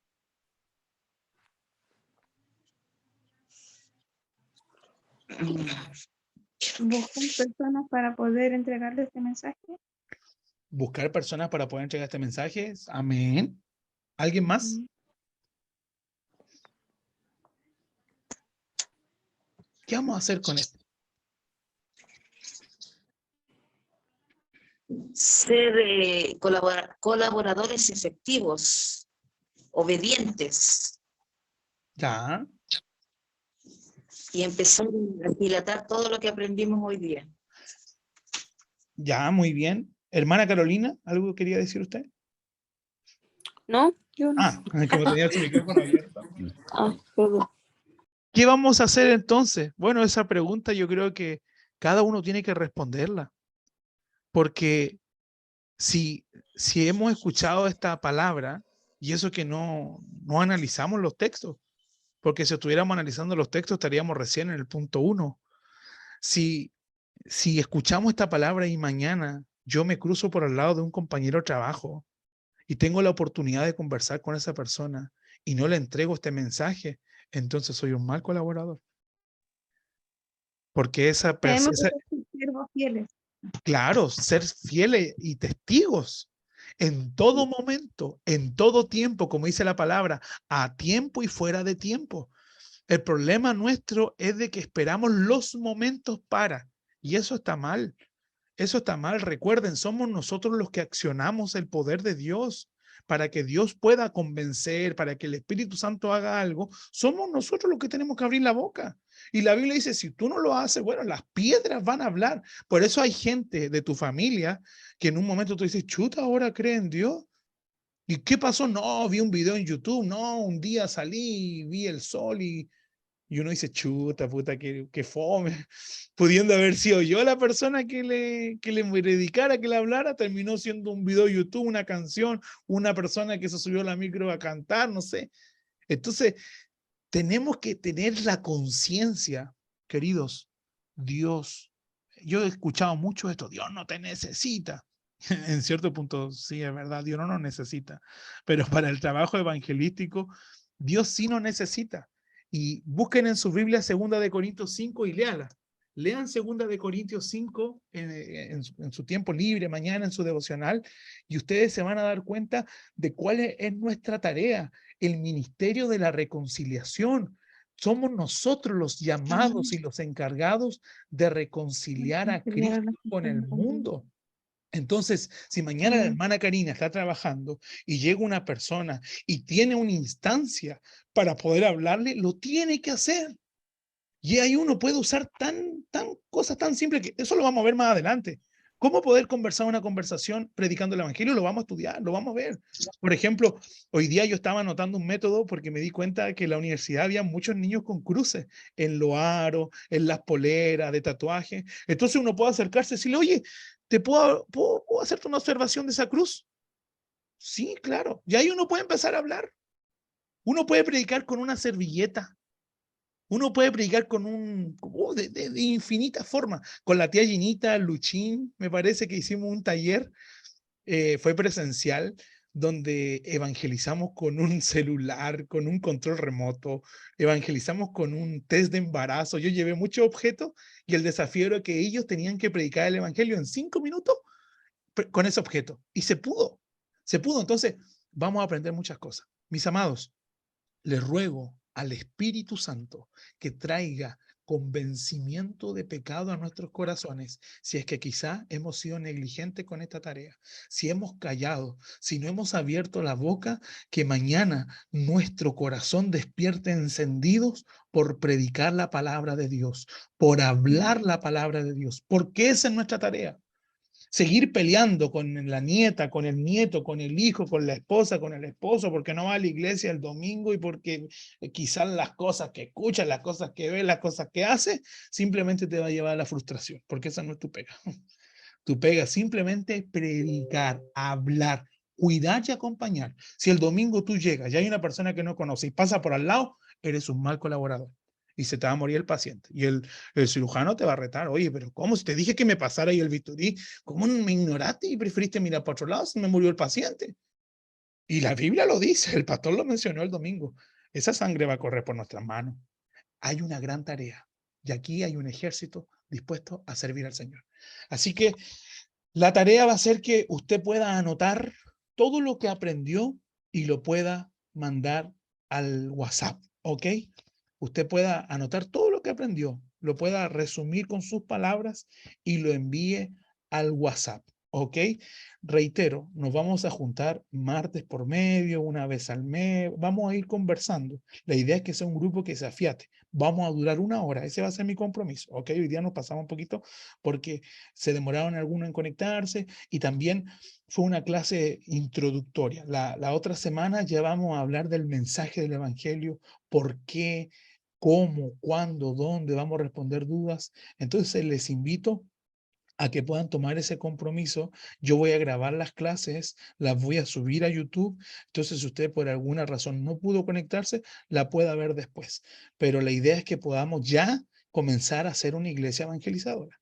S12: Buscar personas para poder entregarle este mensaje.
S1: Buscar personas para poder entregar este mensaje. Amén. ¿Alguien más? ¿Qué vamos a hacer con esto?
S6: Ser colaboradores efectivos, obedientes.
S1: Ya.
S6: Y empezar a dilatar todo lo que aprendimos hoy día.
S1: Ya, muy bien. Hermana Carolina, ¿algo quería decir usted?
S11: No, yo no.
S1: Ah, como tenía su micrófono abierto.
S11: Perdón.
S1: ¿Qué vamos a hacer entonces? Bueno, esa pregunta yo creo que cada uno tiene que responderla. Porque si hemos escuchado esta palabra, y eso que no analizamos los textos, porque si estuviéramos analizando los textos estaríamos recién en el punto 1. Si escuchamos esta palabra y mañana yo me cruzo por al lado de un compañero de trabajo y tengo la oportunidad de conversar con esa persona y no le entrego este mensaje, entonces soy un mal colaborador. Porque esa persona...
S12: Siervos fieles.
S1: Claro, ser fieles y testigos en todo momento, en todo tiempo, como dice la palabra, a tiempo y fuera de tiempo. El problema nuestro es de que esperamos los momentos y eso está mal. Eso está mal. Recuerden, somos nosotros los que accionamos el poder de Dios para que Dios pueda convencer, para que el Espíritu Santo haga algo. Somos nosotros los que tenemos que abrir la boca. Y la Biblia dice, si tú no lo haces, bueno, las piedras van a hablar. Por eso hay gente de tu familia que en un momento tú dices, chuta, ahora cree en Dios. ¿Y qué pasó? No, vi un video en YouTube. No, un día salí, vi el sol y Y uno dice, chuta, puta, que fome. Pudiendo haber sido yo la persona que le predicara, que le hablara, terminó siendo un video de YouTube, una canción, una persona que se subió a la micro a cantar, no sé. Entonces, tenemos que tener la conciencia, queridos, Dios. Yo he escuchado mucho esto, Dios no te necesita. En cierto punto, sí, es verdad, Dios no nos necesita. Pero para el trabajo evangelístico, Dios sí nos necesita. Y busquen en su Biblia 2 de Corintios 5 y léala. Lean 2 de Corintios 5 en su tiempo libre, mañana en su devocional, y ustedes se van a dar cuenta de cuál es nuestra tarea, el ministerio de la reconciliación. Somos nosotros los llamados y los encargados de reconciliar a Cristo con el mundo. Entonces, si mañana la hermana Karina está trabajando y llega una persona y tiene una instancia para poder hablarle, lo tiene que hacer. Y ahí uno puede usar cosas tan simples que eso lo vamos a ver más adelante. ¿Cómo poder conversar una conversación predicando el evangelio? Lo vamos a estudiar, lo vamos a ver. Por ejemplo, hoy día yo estaba anotando un método porque me di cuenta que en la universidad había muchos niños con cruces en los aros, en las poleras, de tatuaje. Entonces uno puede acercarse y decirle, oye, ¿puedo hacerte una observación de esa cruz? Sí, claro. Y ahí uno puede empezar a hablar. Uno puede predicar con una servilleta. Uno puede predicar con de infinitas formas. Con la tía Ginita, Luchín, me parece que hicimos un taller, fue presencial, donde evangelizamos con un celular, con un control remoto, evangelizamos con un test de embarazo. Yo llevé muchos objetos y el desafío era que ellos tenían que predicar el evangelio en 5 minutos con ese objeto. Y se pudo. Entonces, vamos a aprender muchas cosas. Mis amados, les ruego al Espíritu Santo que traiga convencimiento de pecado a nuestros corazones, si es que quizá hemos sido negligentes con esta tarea, si hemos callado, si no hemos abierto la boca, que mañana nuestro corazón despierte encendidos por predicar la palabra de Dios, por hablar la palabra de Dios, porque esa es nuestra tarea. Seguir peleando con la nieta, con el nieto, con el hijo, con la esposa, con el esposo, porque no va a la iglesia el domingo y porque quizás las cosas que escucha, las cosas que ve, las cosas que hace, simplemente te va a llevar a la frustración, porque esa no es tu pega. Tu pega simplemente es predicar, hablar, cuidar y acompañar. Si el domingo tú llegas y hay una persona que no conoce y pasa por al lado, eres un mal colaborador. Y se te va a morir el paciente. Y el cirujano te va a retar. Oye, pero ¿cómo? Si te dije que me pasara ahí el bisturí, ¿cómo me ignoraste y preferiste mirar para otro lado si me murió el paciente? Y la Biblia lo dice, el pastor lo mencionó el domingo. Esa sangre va a correr por nuestras manos. Hay una gran tarea. Y aquí hay un ejército dispuesto a servir al Señor. Así que la tarea va a ser que usted pueda anotar todo lo que aprendió y lo pueda mandar al WhatsApp, ¿ok? Usted pueda anotar todo lo que aprendió, lo pueda resumir con sus palabras y lo envíe al WhatsApp, ¿ok? Reitero, nos vamos a juntar martes por medio, una vez al mes, vamos a ir conversando. La idea es que sea un grupo que se afiate. Vamos a durar 1 hora, ese va a ser mi compromiso, ¿ok? Hoy día nos pasamos un poquito porque se demoraron algunos en conectarse y también fue una clase introductoria. La otra semana ya vamos a hablar del mensaje del Evangelio, por qué, cómo, cuándo, dónde, vamos a responder dudas. Entonces les invito a que puedan tomar ese compromiso. Yo voy a grabar las clases, las voy a subir a YouTube. Entonces, si usted por alguna razón no pudo conectarse, la pueda ver después. Pero la idea es que podamos ya comenzar a ser una iglesia evangelizadora.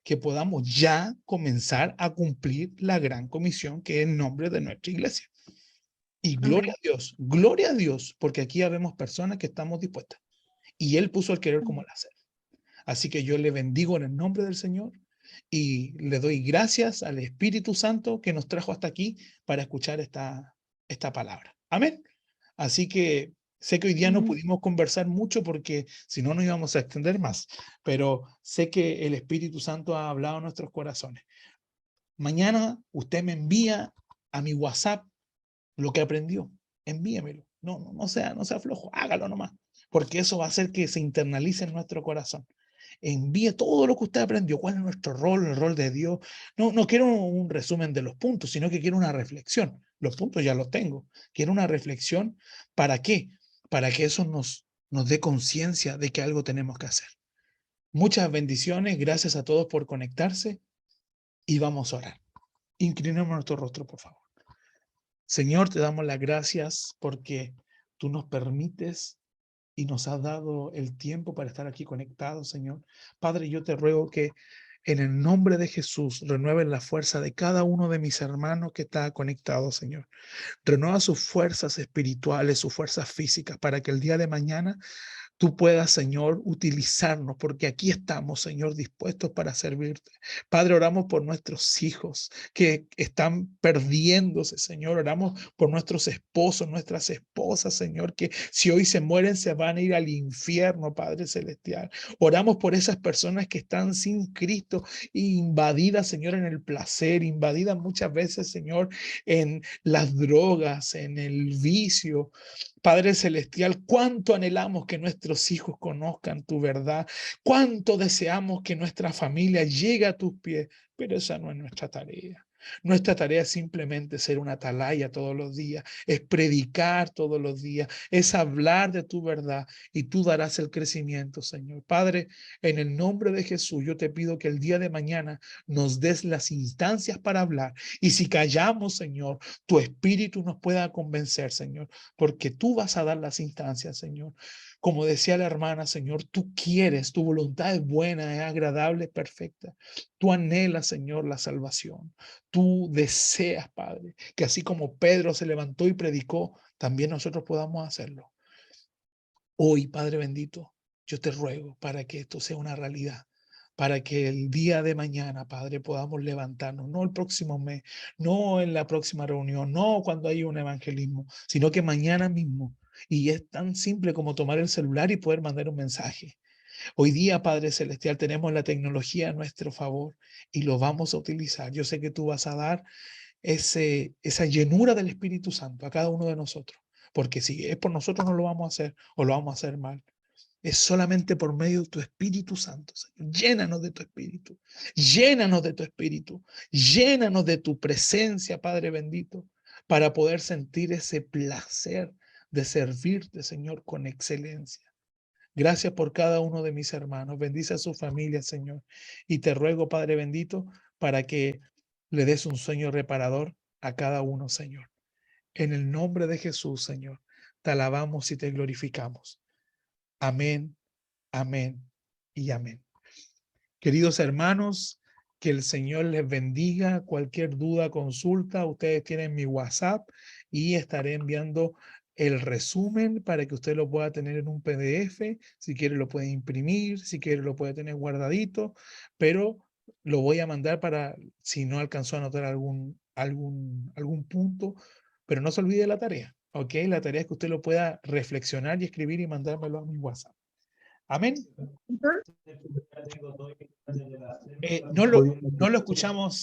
S1: Que podamos ya comenzar a cumplir la gran comisión que es el nombre de nuestra iglesia. Y gloria a Dios, porque aquí habemos personas que estamos dispuestas. Y Él puso el querer como el hacer. Así que yo le bendigo en el nombre del Señor y le doy gracias al Espíritu Santo que nos trajo hasta aquí para escuchar esta palabra. Amén. Así que sé que hoy día no pudimos conversar mucho porque si no nos íbamos a extender más, pero sé que el Espíritu Santo ha hablado en nuestros corazones. Mañana usted me envía a mi WhatsApp lo que aprendió. Envíemelo. No sea flojo, hágalo nomás, porque eso va a hacer que se internalice en nuestro corazón. Envíe todo lo que usted aprendió, cuál es nuestro rol, el rol de Dios. No quiero un resumen de los puntos, sino que quiero una reflexión. Los puntos ya los tengo. Quiero una reflexión. ¿Para qué? Para que eso nos nos dé conciencia de que algo tenemos que hacer. Muchas bendiciones, gracias a todos por conectarse y vamos a orar. Inclinemos nuestro rostro, por favor. Señor, te damos las gracias porque tú nos permites y nos has dado el tiempo para estar aquí conectados, Señor. Padre, yo te ruego que en el nombre de Jesús renueven la fuerza de cada uno de mis hermanos que está conectado, Señor. Renueva sus fuerzas espirituales, sus fuerzas físicas, para que el día de mañana tú puedas, Señor, utilizarnos, porque aquí estamos, Señor, dispuestos para servirte. Padre, oramos por nuestros hijos que están perdiéndose, Señor. Oramos por nuestros esposos, nuestras esposas, Señor, que si hoy se mueren se van a ir al infierno, Padre Celestial. Oramos por esas personas que están sin Cristo, invadidas, Señor, en el placer, invadidas muchas veces, Señor, en las drogas, en el vicio. Padre Celestial, cuánto anhelamos que nuestros hijos conozcan tu verdad, cuánto deseamos que nuestra familia llegue a tus pies, pero esa no es nuestra tarea. Nuestra tarea es simplemente ser una atalaya todos los días, es predicar todos los días, es hablar de tu verdad y tú darás el crecimiento, Señor. Padre, en el nombre de Jesús, yo te pido que el día de mañana nos des las instancias para hablar y si callamos, Señor, tu espíritu nos pueda convencer, Señor, porque tú vas a dar las instancias, Señor. Como decía la hermana, Señor, tú quieres, tu voluntad es buena, es agradable, es perfecta. Tú anhelas, Señor, la salvación. Tú deseas, Padre, que así como Pedro se levantó y predicó, también nosotros podamos hacerlo. Hoy, Padre bendito, yo te ruego para que esto sea una realidad, para que el día de mañana, Padre, podamos levantarnos, no el próximo mes, no en la próxima reunión, no cuando haya un evangelismo, sino que mañana mismo. Y es tan simple como tomar el celular y poder mandar un mensaje. Hoy día, Padre Celestial, tenemos la tecnología a nuestro favor y lo vamos a utilizar. Yo sé que tú vas a dar esa llenura del Espíritu Santo a cada uno de nosotros, porque si es por nosotros no lo vamos a hacer o lo vamos a hacer mal. Es solamente por medio de tu Espíritu Santo, Señor. Llénanos de tu Espíritu, llénanos de tu Espíritu, llénanos de tu presencia, Padre bendito, para poder sentir ese placer de servirte, Señor, con excelencia. Gracias por cada uno de mis hermanos. Bendice a su familia, Señor. Y te ruego, Padre bendito, para que le des un sueño reparador a cada uno, Señor. En el nombre de Jesús, Señor, te alabamos y te glorificamos. Amén, amén y amén. Queridos hermanos, que el Señor les bendiga. Cualquier duda, consulta, ustedes tienen mi WhatsApp y estaré enviando el resumen para que usted lo pueda tener en un PDF. Si quiere lo puede imprimir, si quiere lo puede tener guardadito, pero lo voy a mandar para si no alcanzó a anotar algún punto, pero no se olvide la tarea, ¿ok? La tarea es que usted lo pueda reflexionar y escribir y mandármelo a mi WhatsApp. Amén. No lo escuchamos.